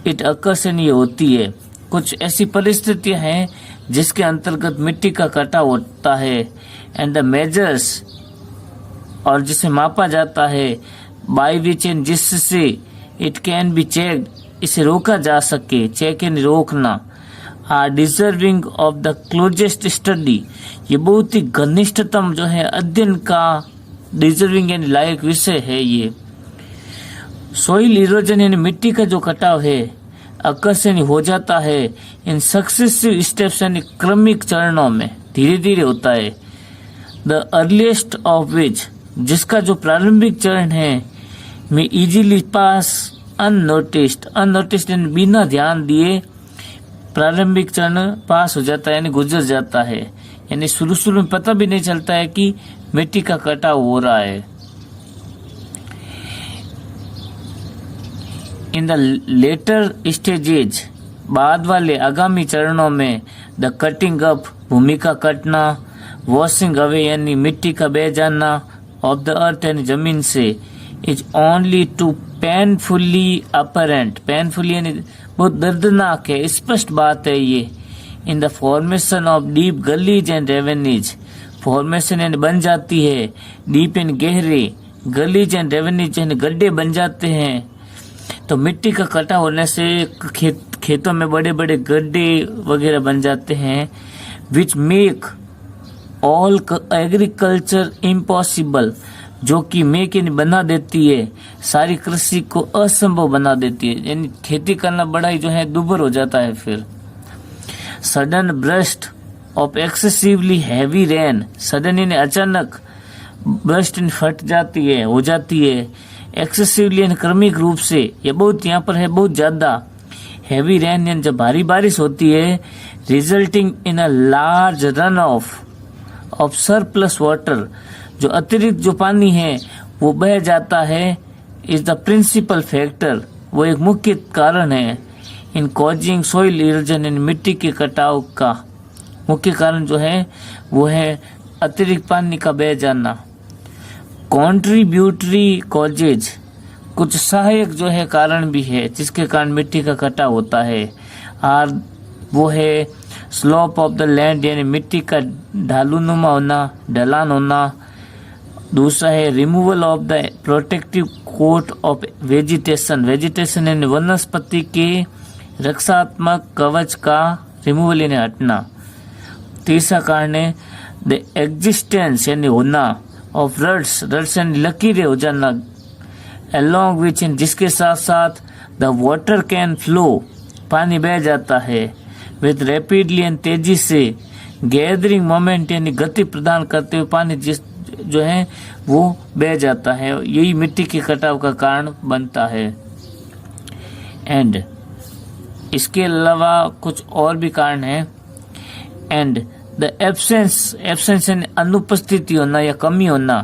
Speaker 2: इट अकर्स, ये होती है। कुछ ऐसी परिस्थितियां हैं जिसके अंतर्गत मिट्टी का कटाव होता है। एंड द मेजर्स, और जिसे मापा जाता है, बाय विच, जिससे इट कैन बी चेक्ड, इसे रोका जा सके, चेक एंड रोकना, are deserving of the closest study, ये बहुत ही घनिष्ठतम जो है अध्ययन का डिजर्विंग यानी लायक विषय है ये। सोइल इरोजन यानी मिट्टी का जो कटाव है अकर्स यानी हो जाता है इन सक्सेसिव स्टेप्स यानी क्रमिक चरणों में, धीरे धीरे होता है। द अर्लीस्ट ऑफ विच, जिसका जो प्रारंभिक चरण है, में इजीली पास अननोटिस्ड, अननोटिस्ड यानी बिना ध्यान दिए प्रारंभिक चरण पास हो जाता है यानी गुजर जाता है, यानी शुरू शुरू में पता भी नहीं चलता है कि मिट्टी का कटाव हो रहा है। इन द लेटर स्टेजेज, बाद वाले आगामी चरणों में, द कटिंग अप, भूमि का कटना, वॉशिंग अवे यानी मिट्टी का बह जाना, ऑफ द अर्थ यानी जमीन से, is only too painfully apparent, painfully यानी बहुत दर्दनाक है, स्पष्ट बात है ये। In the formation of deep gullies and ravines, formation यानी बन जाती है, डीप एंड गहरे, गलीज एंड रेवेनीज यानी गड्ढे बन जाते हैं। तो मिट्टी का कटाव होने से खेतों में बड़े बड़े गड्ढे वगैरह बन जाते हैं, which make all agriculture impossible, जो कि मेक यानी बना देती है सारी कृषि को असंभव बना देती है, यानी खेती करना बड़ा ही जो है दुभर हो जाता है। फिर sudden burst of excessively heavy rain, sudden यानी अचानक, ब्रस्ट फट जाती है, हो जाती है, एक्सेसिवली यानी क्रमिक रूप से, ये बहुत यहाँ पर है बहुत ज्यादा, हैवी रेन यानी जब भारी बारिश होती है, resulting in a large run of surplus water, जो अतिरिक्त जो पानी है वो बह जाता है, इज द प्रिंसिपल फैक्टर, वो एक मुख्य कारण है। इन कॉजिंग सोइल इरोजन, इन मिट्टी के कटाव का मुख्य कारण जो है वो है अतिरिक्त पानी का बह जाना। कॉन्ट्रीब्यूटरी कॉजेज, कुछ सहायक जो है कारण भी है जिसके कारण मिट्टी का कटाव होता है। और वो है स्लोप ऑफ द लैंड यानी मिट्टी का ढालूनुमा होना, ढलान होना। दूसरा है removal of the protective coat of vegetation, vegetation यानी वनस्पति के रक्षात्मक कवच का रिमूवल यानी हटना। तीसरा कारण है द एग्जिस्टेंस यानी होना ऑफ रट्स, रट्स यानी लकीरें हो जाना, along which, जिसके साथ साथ द वाटर कैन फ्लो, पानी बह जाता है, विथ रैपिडली यानी तेजी से, गैदरिंग मोमेंट यानी गति प्रदान करते हुए पानी जिस जो है वो बह जाता है, यही मिट्टी के कटाव का कारण बनता है। एंड इसके अलावा कुछ और भी कारण है। एंड द एब्सेंस यानी अनुपस्थिति होना या कमी होना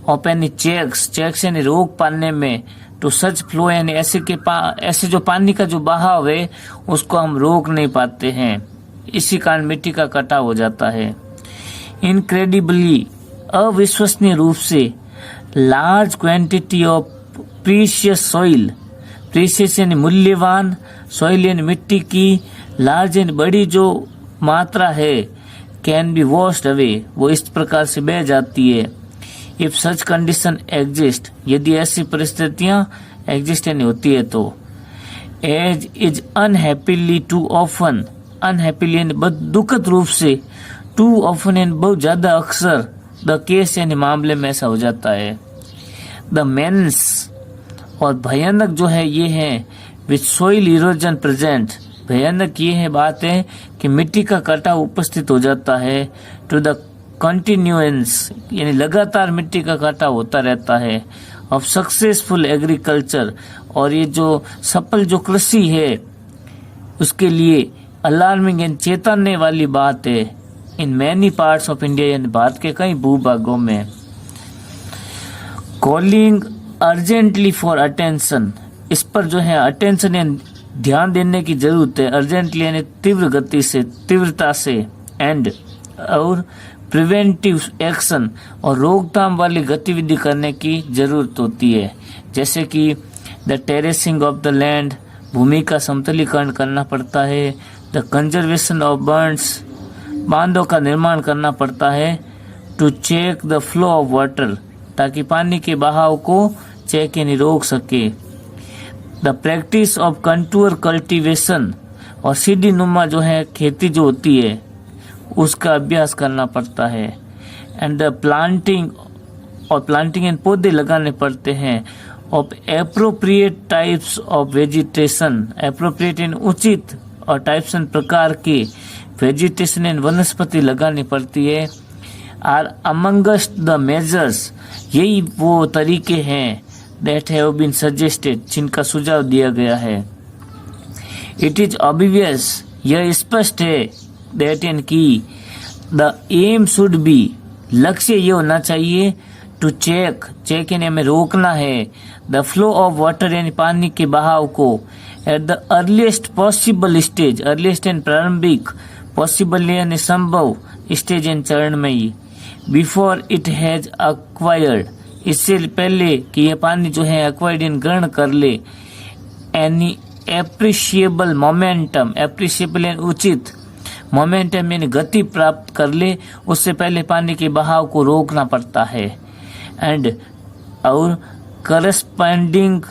Speaker 2: ऑफ एनी चेक्स यानी रोक पाने में, टू सच फ्लो यानी ऐसे जो पानी का जो बहाव है उसको हम रोक नहीं पाते हैं, इसी कारण मिट्टी का कटाव हो जाता है। इनक्रेडिबली, अविश्वसनीय रूप से, large quantity of precious soil, precious यानी मूल्यवान, सॉइल यानी मिट्टी की, लार्ज यानी बड़ी जो मात्रा है, कैन बी वॉश्ड अवे, वो इस प्रकार से बह जाती है। इफ सच कंडीशन एग्जिस्ट, यदि ऐसी परिस्थितियां एग्जिस्ट यानी होती है तो। As is unhappily to often, unhappily यानी बहुत दुखद रूप से, टू ऑफन यानी बहुत ज्यादा अक्सर, द केस यानी मामले में ऐसा हो जाता है। द मेंस, और भयानक जो है ये है, विच सोइल इरोजन प्रेजेंट, भयानक ये है बात है कि मिट्टी का कटाव उपस्थित हो जाता है, टू द कंटिन्यूएंस यानी लगातार मिट्टी का कटाव होता रहता है, ऑफ सक्सेसफुल एग्रीकल्चर, और ये जो सफल जो कृषि है उसके लिए अलार्मिंग एंड चेताने वाली बात है in many parts of India, यानी भारत के कई भूभागों में। कॉलिंग अर्जेंटली फॉर अटेंशन, इस पर जो है अटेंशन यानी ध्यान देने की जरूरत है, अर्जेंटली यानी तीव्र गति से, तीव्रता से, एंड और प्रिवेंटिव एक्शन और रोकथाम वाली गतिविधि करने की जरूरत होती है, जैसे कि the terracing of the land, भूमि का समतलीकरण करना पड़ता है, द कंजर्वेशन ऑफ बर्ड्स, बांधों का निर्माण करना पड़ता है, to check the flow of water, ताकि पानी के बहाव को चेक यानी रोक सके, the practice of contour cultivation, और सीढ़ी नुमा जो है खेती जो होती है उसका अभ्यास करना पड़ता है, एंड द प्लांटिंग, और प्लांटिंग एंड पौधे लगाने पड़ते हैं, of appropriate types of vegetation, appropriate and उचित और टाइप्स एंड प्रकार के वेजिटेशन एंड वनस्पति लगानी पड़ती है, आर अमंगस्ट द मेजर्स, यही वो तरीके हैं that have been suggested, जिनका सुझाव दिया गया है। It is obvious, यह स्पष्ट है, that and की the aim should be, लक्ष्य ये होना चाहिए, to check यानी हमें रोकना है, the flow of water यानी पानी के बहाव को, at the earliest possible stage, earliest and प्रारंभिक, possible यानी संभव, stage and चरण में ही, before it has acquired, इससे पहले कि यह पानी जो है एक्वायर्ड ग्रहण कर ले, एनी एप्रिशिएबल मोमेंटम, एप्रिशिएबल यानी उचित, मोमेंटम यानी गति प्राप्त कर ले, उससे पहले पानी के बहाव को रोकना पड़ता है, एंड और करस्पॉन्डिंग,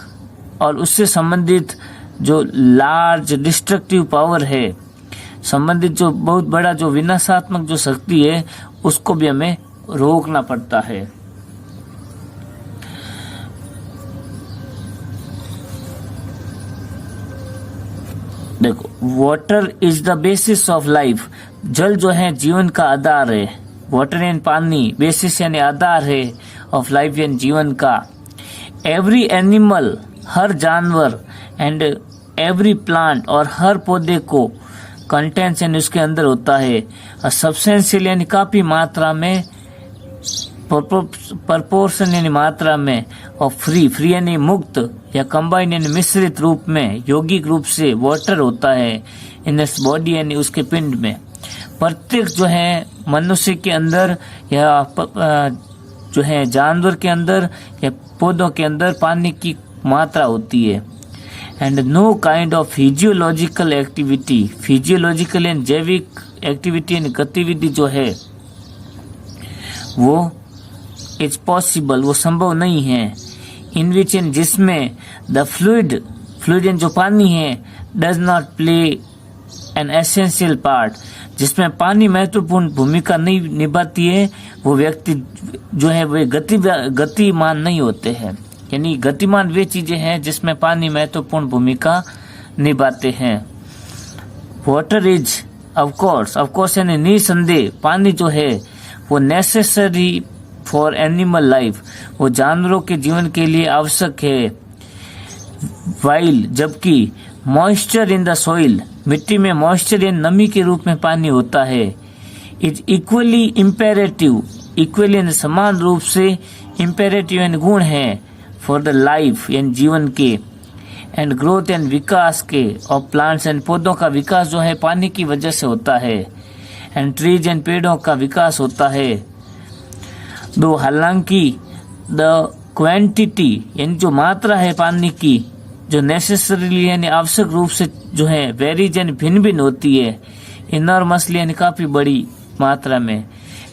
Speaker 2: और उससे संबंधित जो लार्ज डिस्ट्रक्टिव पावर है, संबंधित जो बहुत बड़ा जो विनाशात्मक जो शक्ति है उसको भी हमें रोकना पड़ता है। देखो, water is the basis of life, जल जो है जीवन का आधार है, वाटर एंड पानी, बेसिस यानी आधार है, ऑफ लाइफ यानी जीवन का। एवरी एनिमल, हर जानवर, एंड एवरी प्लांट, और हर पौधे को, कंटेंट्स यानी उसके अंदर होता है, सब्सटेंशियल यानी काफी मात्रा में, प्रपोर्शन यानी मात्रा में, और फ्री यानी मुक्त, या कंबाइन यानी मिश्रित रूप में, यौगिक रूप से वाटर होता है इन दिस बॉडी यानी उसके पिंड में। प्रत्येक जो है मनुष्य के अंदर या जो है जानवर के अंदर या पौधों के अंदर पानी की मात्रा होती है। And know kind of physiological activity, physiological and जैविक एक्टिविटी यानी गतिविधि जो है वो इट्स पॉसिबल, वो संभव नहीं है, इन विच इन जिसमें द फ्लूइड जो पानी है does not play an essential part, जिसमें पानी महत्वपूर्ण भूमिका नहीं निभाती है, वो व्यक्ति जो है वे गतिमान नहीं होते हैं, यानी गतिमान वे चीजें हैं जिसमें पानी महत्वपूर्ण भूमिका निभाते हैं। वाटर इज ऑफकोर्स यानी निसंदेह पानी जो है वो नेसेसरी फॉर एनिमल लाइफ, वो जानवरों के जीवन के लिए आवश्यक है। वाइल जबकि मॉइस्चर इन द सोइल, मिट्टी में मॉइस्चर या नमी के रूप में पानी होता है। इज इक्वली इम्पेरेटिव, इक्वली यानी समान रूप से, इम्पेरेटिव यानी गुण है, फॉर द लाइफ यानी जीवन के, एंड ग्रोथ एंड विकास के, और प्लांट्स एंड पौधों का विकास जो है पानी की वजह से होता है, एंड ट्रीज एंड पेड़ों का विकास होता है। दो हालांकि द क्वांटिटी यानी जो मात्रा है पानी की जो नेसेसरीली यानी आवश्यक रूप से जो है वेरीज यानी भिन्न भिन्न होती है, इनॉर्मसली यानी काफी बड़ी मात्रा में,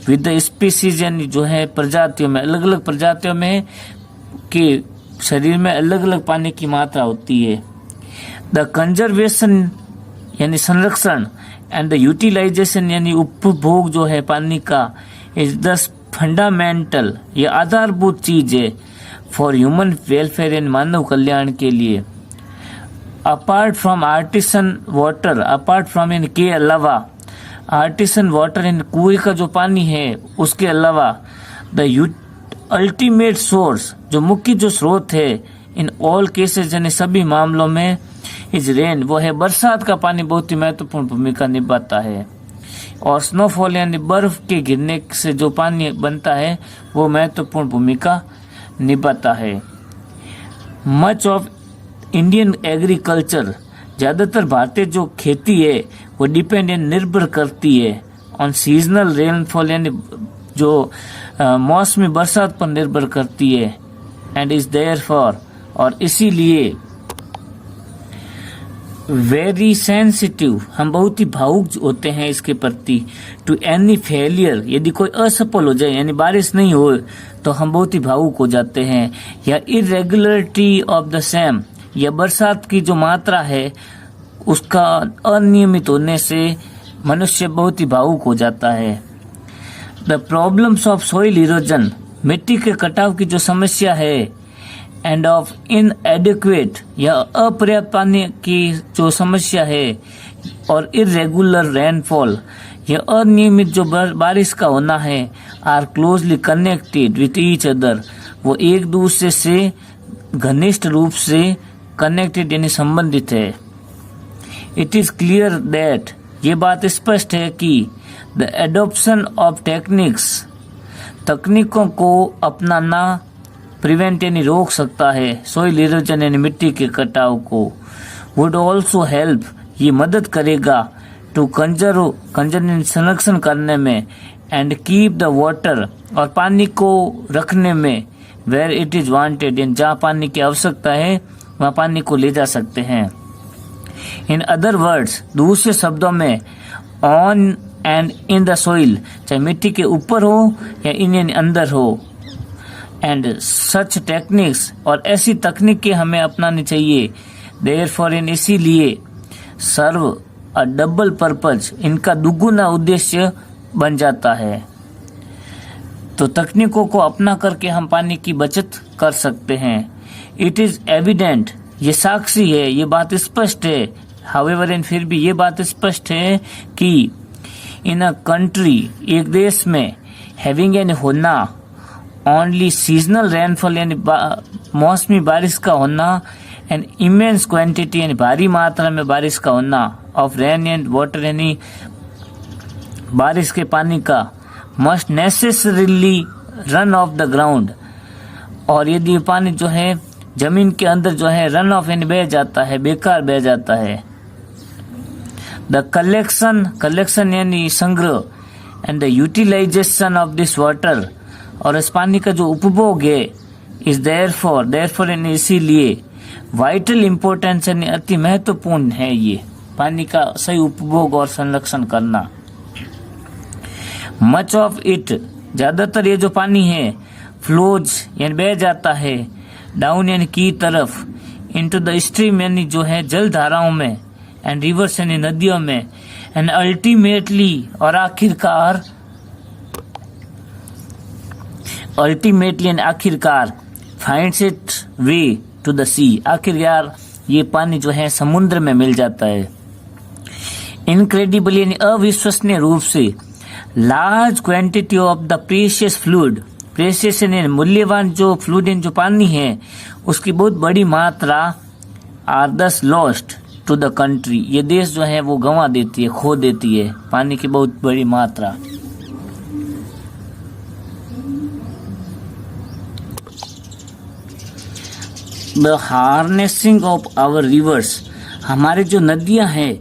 Speaker 2: विद द स्पीसीज यानी जो है प्रजातियों में, अलग अलग प्रजातियों में के शरीर में अलग अलग पानी की मात्रा होती है। द कंजर्वेशन यानी संरक्षण, एंड द यूटिलाइजेशन यानी उपभोग जो है पानी का, इज द फंडामेंटल, ये आधारभूत चीज है, फॉर ह्यूमन वेलफेयर एंड मानव कल्याण के लिए। Apart from artisan water, apart from in के अलावा, आर्टिसन वाटर इन कुएं का जो पानी है उसके अलावा, द अल्टीमेट सोर्स, जो मुख्य जो स्रोत है इन ऑल केसेस यानी सभी मामलों में, इज रेन, वो है बरसात का पानी बहुत ही महत्वपूर्ण भूमिका निभाता है। और स्नोफॉल यानी बर्फ के गिरने से जो पानी बनता है वो महत्वपूर्ण भूमिका निभाता है। मच ऑफ इंडियन एग्रीकल्चर, ज़्यादातर भारतीय जो खेती है वो डिपेंडेंट निर्भर करती है ऑन सीजनल रेनफॉल यानी जो मौसमी बरसात पर निर्भर करती है। एंड इज देयर फॉर, और इसीलिए वेरी सेंसिटिव, हम बहुत ही भावुक होते हैं इसके प्रति, टू एनी फेलियर, यदि कोई असफल हो जाए यानी बारिश नहीं हो तो हम बहुत ही भावुक हो जाते हैं, या इरेगुलरिटी ऑफ द सेम, या बरसात की जो मात्रा है उसका अनियमित होने से मनुष्य बहुत ही भावुक हो जाता है। The problems of soil erosion, मिट्टी के कटाव की जो समस्या है, एंड ऑफ इनएडिक्वेट या अपर्याप्त पानी की जो समस्या है, और इरेगुलर रेनफॉल या अनियमित जो बारिश का होना है, are closely connected with each other, वो एक दूसरे से घनिष्ठ रूप से कनेक्टेड यानी संबंधित है। इट इज क्लियर दैट, ये बात स्पष्ट है कि द एडॉप्शन ऑफ टेक्निक्स, तकनीकों को अपनाना प्रिवेंट यानी रोक सकता है सोइल इरोजन यानी मिट्टी के कटाव को। वुड ऑल्सो हेल्प, ये मदद करेगा टू कंजर्व संरक्षण करने में, एंड कीप द वाटर, और पानी को रखने में, वेयर इट इज वांटेड, जहाँ पानी की आवश्यकता है वहाँ पानी को ले जा सकते हैं। इन अदर वर्ड्स, दूसरे शब्दों में, on and in the soil, चाहे मिट्टी के ऊपर हो या इन अंदर हो, एंड सच टेक्निक्स, और ऐसी तकनीकें हमें अपनानी चाहिए। देयरफॉर, इन इसीलिए, सर्व अ डबल पर्पज, इनका दुगुना उद्देश्य बन जाता है। तो तकनीकों को अपना करके हम पानी की बचत कर सकते हैं। इट इज एविडेंट, ये साक्षी है, ये बात स्पष्ट है। हाउएवर, इन फिर भी ये बात स्पष्ट है कि इन अ कंट्री, एक देश में, हैविंग यानी होना, ओनली सीजनल रेनफॉल यानी मौसमी बारिश का होना, एंड इमेंस क्वांटिटी यानी भारी मात्रा में बारिश का होना, ऑफ रेन एंड वाटर यानी बारिश के पानी का, must necessarily run of the ground, और यदि पानी जो है जमीन के अंदर जो है रन ऑफ यानी बह जाता है, बेकार बह जाता है। द कलेक्शन यानी संग्रह, and the utilisation of this water, और इस पानी का जो उपभोग है, इज देयरफॉर यानी इसीलिए, वाइटल इम्पोर्टेंस यानी अति महत्वपूर्ण है ये पानी का सही उपभोग और संरक्षण करना। मच ऑफ इट, ज्यादातर ये जो पानी है, फ्लोज यानी बह जाता है, डाउन यानी की तरफ, इनटू द स्ट्रीम यानी जो है जल धाराओं में, एंड रिवर्स यानी नदियों में, एंड अल्टीमेटली, और आखिरकार, यानी आखिरकार, finds it way to the sea, आखिरकार ये पानी जो है समुद्र में मिल जाता है। इनक्रेडिबल यानी अविश्वसनीय रूप से, large quantity of the precious fluid, precious यानी मूल्यवान जो फ्लूइड जो पानी है उसकी बहुत बड़ी मात्रा, आर दस लॉस्ट टू द कंट्री, ये देश जो है वो गंवा देती है, खो देती है पानी की बहुत बड़ी मात्रा। The harnessing of our rivers, हमारे जो नदियां हैं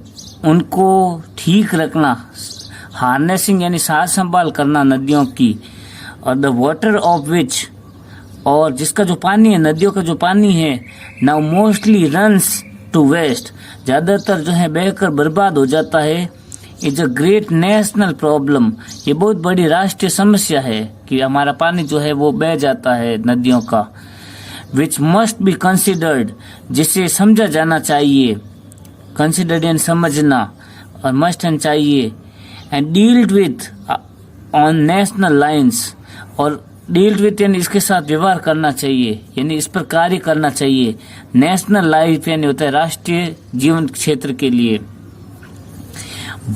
Speaker 2: उनको ठीक रखना, हार्नेसिंग यानी साज संभाल करना नदियों की, और द वाटर ऑफ विच, और जिसका जो पानी है, नदियों का जो पानी है, now mostly runs to waste, ज़्यादातर जो है बहकर बर्बाद हो जाता है, is a great national problem, ये बहुत बड़ी राष्ट्रीय समस्या है कि हमारा पानी जो है वो बह जाता है नदियों का। विच मस्ट बी कंसिडर्ड, जिसे समझा जाना चाहिए, कंसिडर्ड यानी समझना, और मस्ट एंड चाहिए, and dealt with on national lines, और डील्ड विथ यानी इसके साथ व्यवहार करना चाहिए, यानी इस पर कार्य करना चाहिए। नेशनल लाइफ यानी होता है राष्ट्रीय जीवन क्षेत्र के लिए।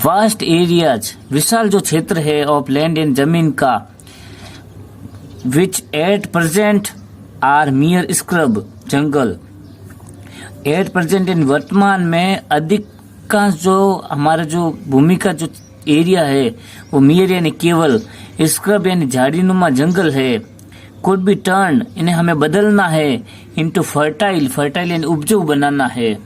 Speaker 2: वास्ट एरियाज, विशाल जो क्षेत्र है ऑफ लैंड एंड जमीन का, which at present are mere scrub jungle. At present in वर्तमान में अधिकांश जो हमारा जो भूमि का जो एरिया है वो मियर यानी केवल, स्क्रब यानी झाड़ीनुमा जंगल है। कुड बी टर्न इन्हें हमें बदलना है, इनटू फर्टाइल, फर्टाइल यानी उपजाऊ बनाना है,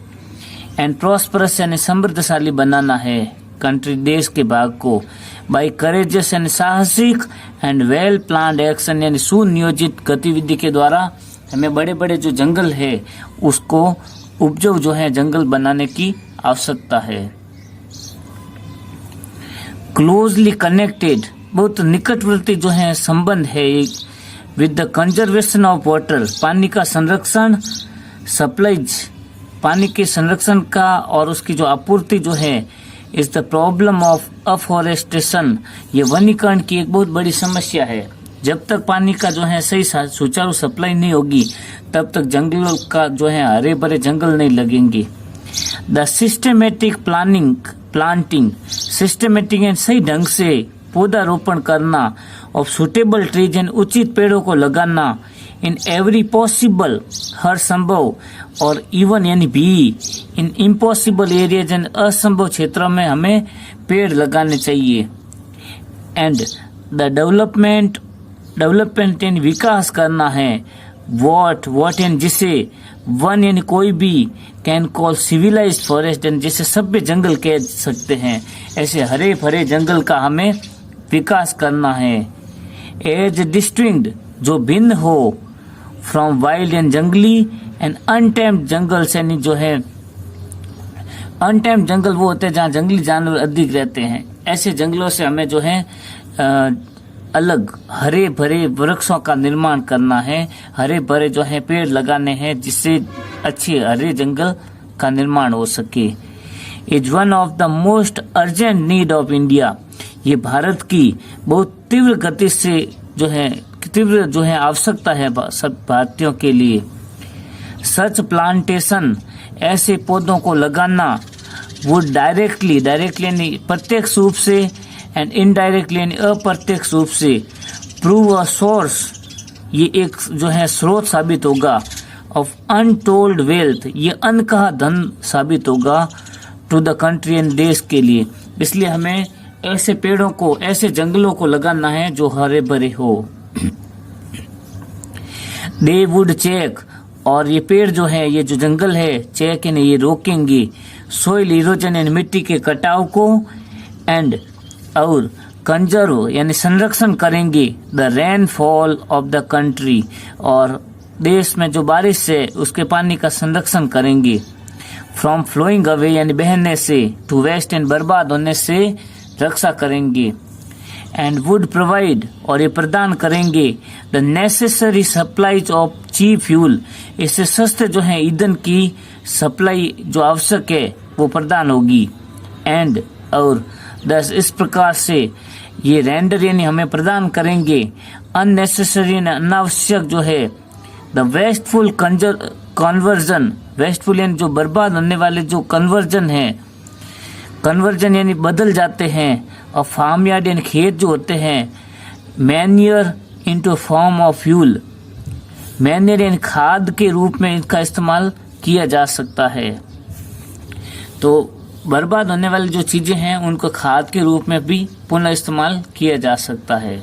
Speaker 2: एंड प्रॉस्परस यानी समृद्धशाली बनाना है कंट्री देश के भाग को, बाय करेजियस यानी साहसिक, एंड वेल प्लान्ड एक्शन यानी सुनियोजित गतिविधि के द्वारा हमें बड़े बड़े जो जंगल है उसको उपजाऊ जो है जंगल बनाने की आवश्यकता है। क्लोजली कनेक्टेड, बहुत निकटवर्ती जो है संबंध है with the conservation of water, पानी का संरक्षण, सप्लाईज, पानी के संरक्षण का और उसकी जो आपूर्ति जो है, is the problem of afforestation, ये वनीकरण की एक बहुत बड़ी समस्या है। जब तक पानी का जो है सही सुचारू सप्लाई नहीं होगी तब तक जंगलों का जो है हरे भरे जंगल नहीं लगेंगे। The systematic planting, systematic and सही ढंग से पौधारोपण करना, ऑफ सुटेबल ट्रीज एंड उचित पेड़ों को लगाना, इन एवरी पॉसिबल, हर संभव, और इवन यानी भी, इन इम्पॉसिबल एरियाज एंड असंभव क्षेत्रों में हमें पेड़ लगाने चाहिए। एंड द डेवलपमेंट यानी विकास करना है, वॉट यानी जिसे, वन यानी कोई भी, कैन कॉल सिविलाइज्ड फॉरेस्ट यानी जिसे सभ्य जंगल कह सकते हैं, ऐसे हरे भरे जंगल का हमें विकास करना है। एज डिस्टिंक्ट, जो भिन्न हो, फ्रॉम वाइल्ड एंड जंगली एंड अनटेम्ड जंगल, यानी जो है अनटेम्ड जंगल वो होते हैं जहाँ जंगली जानवर अधिक रहते हैं, ऐसे जंगलों से हमें जो है अलग हरे भरे वृक्षों का निर्माण करना है, हरे भरे जो है पेड़ लगाने हैं जिससे अच्छे हरे जंगल का निर्माण हो सके। Is one of the most urgent need of India, ये भारत की बहुत तीव्र गति से जो है आवश्यकता है सब भारतीयों के लिए। सच प्लांटेशन, ऐसे पौधों को लगाना, वो डायरेक्टली यानी प्रत्यक्ष रूप से, एंड इनडायरेक्टली यानी अप्रत्यक्ष रूप से, प्रूव अ सोर्स, ये एक जो है स्रोत साबित होगा, ऑफ अनटोल्ड वेल्थ, ये अनकहा धन साबित होगा, टू द कंट्री एंड देश के लिए। इसलिए हमें ऐसे पेड़ों को, ऐसे जंगलों को लगाना है जो हरे भरे हो। दे वुड चेक, और ये पेड़ जो है, ये जो जंगल है, चेक यानी ये रोकेंगे, सोइल इरोजन यानी मिट्टी के कटाव को, एंड और कंजर्व यानी संरक्षण करेंगे, the rainfall of the country, और देश में जो बारिश है उसके पानी का संरक्षण करेंगे, फ्रॉम फ्लोइंग अवे यानी बहने से, टू वेस्ट एंड बर्बाद होने से रक्षा करेंगे, एंड वुड प्रोवाइड, और ये प्रदान करेंगे, the necessary supplies of cheap fuel, इससे सस्ते जो है ईंधन की सप्लाई जो आवश्यक है वो प्रदान होगी, एंड और दस इस प्रकार से ये रेंडर यानी हमें प्रदान करेंगे, अननेसेसरी अनावश्यक जो है, द वेस्टफुल कन्वर्जन, वेस्टफुल यानी जो बर्बाद होने वाले जो कन्वर्जन है, कन्वर्जन यानी बदल जाते हैं, और फार्म यार्ड यानी खेत जो होते हैं, manure into form of fuel, manure यानी खाद के रूप में इनका इस्तेमाल किया जा सकता है। तो बर्बाद होने वाली जो चीजें हैं उनको खाद के रूप में भी पुनः इस्तेमाल किया जा सकता है।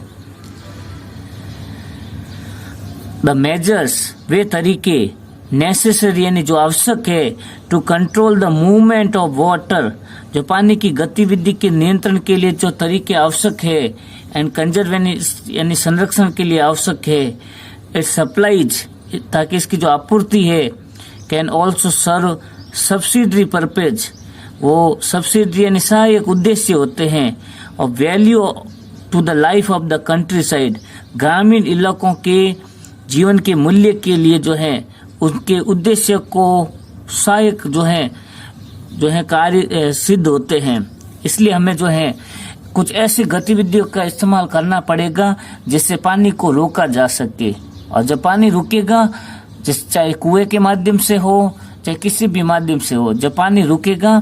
Speaker 2: द मेजर्स, वे तरीके, नेसेसरी यानी जो आवश्यक है, to control the movement of water, जो पानी की गतिविधि के नियंत्रण के लिए जो तरीके आवश्यक है, एंड कंजर्व यानी संरक्षण के लिए आवश्यक है, इट सप्लाईज, ताकि इसकी जो आपूर्ति है, can also serve subsidiary purpose, वो सब्सिडी यानी सहायक उद्देश्य होते हैं, और value to the life of the countryside, ग्रामीण इलाकों के जीवन के मूल्य के लिए जो है उनके उद्देश्य को सहायक जो है कार्य सिद्ध होते हैं। इसलिए हमें जो है कुछ ऐसी गतिविधियों का इस्तेमाल करना पड़ेगा जिससे पानी को रोका जा सके, और जब पानी रुकेगा, चाहे कुएं के माध्यम से हो चाहे किसी भी माध्यम से हो, जब पानी रुकेगा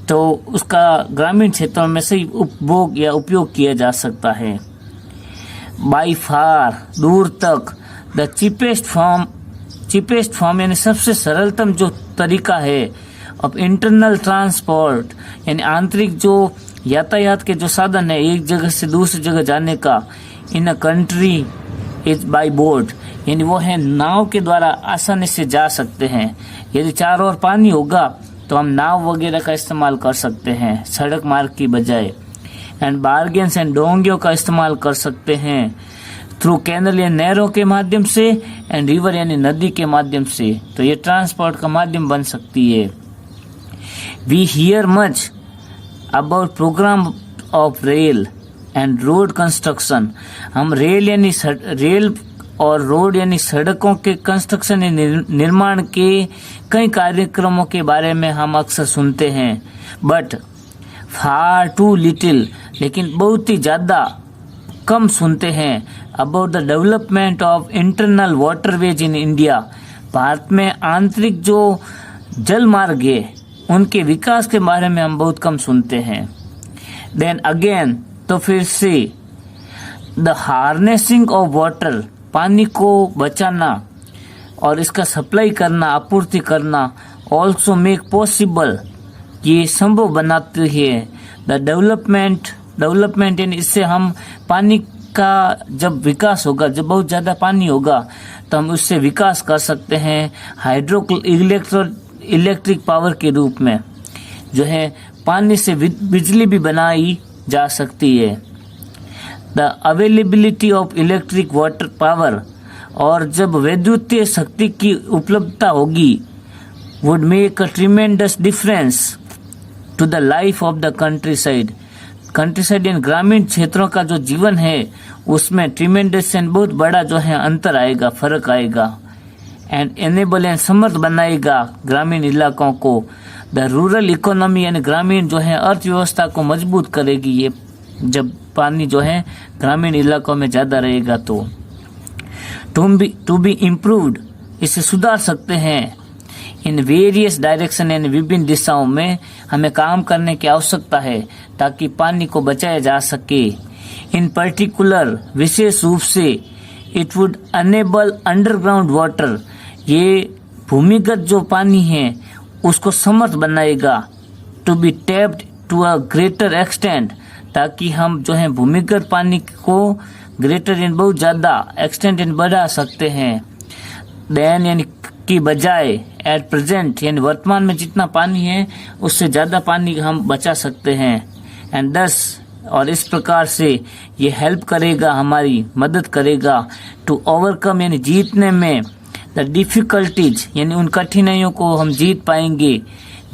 Speaker 2: तो उसका ग्रामीण क्षेत्रों में सही उपभोग या उपयोग किया जा सकता है। बाई फार दूर तक द चीपेस्ट फॉर्म यानी सबसे सरलतम जो तरीका है ऑफ इंटरनल ट्रांसपोर्ट यानी आंतरिक जो यातायात के जो साधन है एक जगह से दूसरी जगह जाने का in a country is by boat यानी वो है नाव के द्वारा आसानी से जा सकते हैं। यदि चारों ओर पानी होगा तो हम नाव वगैरह का इस्तेमाल कर सकते हैं सड़क मार्ग की बजाय। एंड बार्गेन्स एंड डोंगियों का इस्तेमाल कर सकते हैं थ्रू कैनल या नहरों के माध्यम से एंड रिवर यानी नदी के माध्यम से। तो ये ट्रांसपोर्ट का माध्यम बन सकती है। We hear much about programme of rail and road construction. हम रेल और रोड यानी सड़कों के कंस्ट्रक्शन निर्माण के कई कार्यक्रमों के बारे में हम अक्सर सुनते हैं बट फार टू लिटिल लेकिन बहुत ही ज़्यादा कम सुनते हैं about the development of internal waterways in India. Bharat में आंतरिक जो जल मार्ग है उनके विकास के बारे में हम बहुत कम सुनते हैं। देन अगेन तो फिर से द हार्नेसिंग ऑफ वाटर पानी को बचाना और इसका सप्लाई करना आपूर्ति करना ऑल्सो मेक पॉसिबल ये संभव बनाती है द डेवलपमेंट यानी इससे हम पानी का जब विकास होगा जब बहुत ज़्यादा पानी होगा तो हम उससे विकास कर सकते हैं इलेक्ट्रिक पावर के रूप में जो है पानी से बिजली भी बनाई जा सकती है। The availability of electric water power और जब विद्युतीय शक्ति की उपलब्धता होगी would make a tremendous difference to the life of the countryside यानी ग्रामीण क्षेत्रों का जो जीवन है उसमें ट्रिमेंडस यानी बहुत बड़ा जो है अंतर आएगा फर्क आएगा। एंड एनेबल एंड समर्थ बनाएगा ग्रामीण इलाकों को। द रूरल इकोनॉमी यानी ग्रामीण जो है अर्थव्यवस्था को मजबूत करेगी ये जब पानी जो है ग्रामीण इलाकों में ज़्यादा रहेगा तो। टू बी इम्प्रूव्ड इसे सुधार सकते हैं इन वेरियस डायरेक्शन यानी विभिन्न दिशाओं में हमें काम करने की आवश्यकता है ताकि पानी को बचाया जा सके। इन पर्टिकुलर विशेष रूप से it would enable underground water ये भूमिगत जो पानी है उसको समर्थ बनाएगा to be tapped to a greater extent ताकि हम जो है भूमिगत पानी को ग्रेटर इन बहुत ज़्यादा एक्सटेंट इन बढ़ा सकते हैं। देन यानी की बजाय एट प्रेजेंट यानी वर्तमान में जितना पानी है उससे ज़्यादा पानी हम बचा सकते हैं। एंड दस और इस प्रकार से ये हेल्प करेगा हमारी मदद करेगा टू ओवरकम यानी जीतने में द डिफ़िकल्टीज यानी उन कठिनाइयों को हम जीत पाएंगे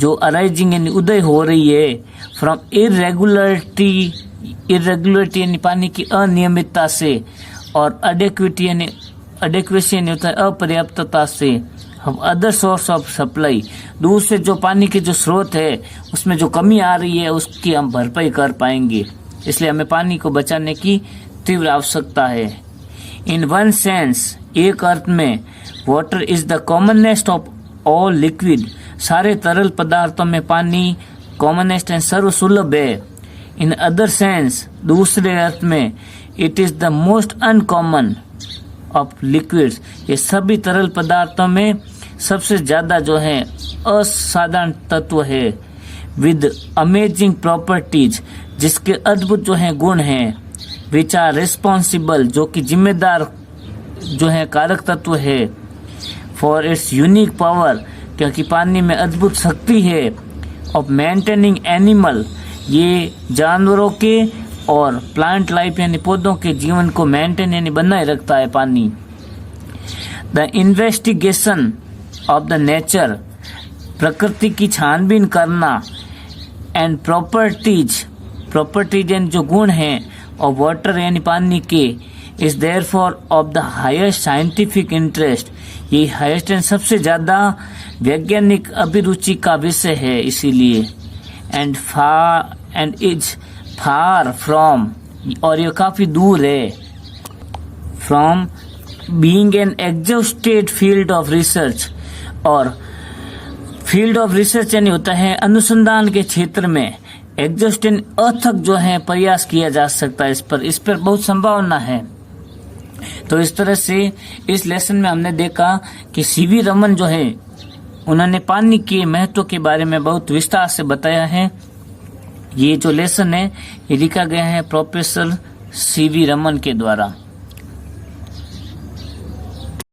Speaker 2: जो अराइजिंग यानी उदय हो रही है फ्रॉम इरेगुलरिटी यानी पानी की अनियमितता से और अडेक्वेसी यानी होता है अपर्याप्तता से। हम अदर सोर्स ऑफ सप्लाई दूसरे जो पानी के जो स्रोत है उसमें जो कमी आ रही है उसकी हम भरपाई कर पाएंगे। इसलिए हमें पानी को बचाने की तीव्र आवश्यकता है। इन वन सेंस एक अर्थ में water is the commonest of all liquid सारे तरल पदार्थों में पानी कॉमनेस्ट एंड सर्वसुलभ है। इन अदर सेंस दूसरे अर्थ में it is the most uncommon of liquids ये सभी तरल पदार्थों में सबसे ज़्यादा जो है असाधारण तत्व है विद अमेजिंग प्रॉपर्टीज जिसके अद्भुत जो है गुण हैं विच आर रिस्पॉन्सिबल जो कि जिम्मेदार जो है कारक तत्व है फॉर इट्स यूनिक पावर क्योंकि पानी में अद्भुत शक्ति है ऑफ मेंटेनिंग एनिमल ये जानवरों के और प्लांट लाइफ यानी पौधों के जीवन को मेंटेन यानी बनाए रखता है पानी। The investigation of the nature प्रकृति की छानबीन करना एंड प्रॉपर्टीज यानी जो गुण हैं और वाटर यानी पानी के is therefore of the highest scientific interest ये हाईएस्ट एंड सबसे ज़्यादा वैज्ञानिक अभिरुचि का विषय है इसीलिए। एंड इज फार फ्रॉम और ये काफ़ी दूर है from being an exhausted field of research और फील्ड ऑफ रिसर्च यानी होता है अनुसंधान के क्षेत्र में एग्जॉस्ट अथक जो है प्रयास किया जा सकता है इस पर बहुत संभावना है तो इस तरह से इस लेसन में हमने देखा कि सीवी रमन जो है उन्होंने पानी के महत्व के बारे में बहुत विस्तार से बताया है। ये जो लेसन है ये लिखा गया है प्रोफेसर सीवी रमन के द्वारा।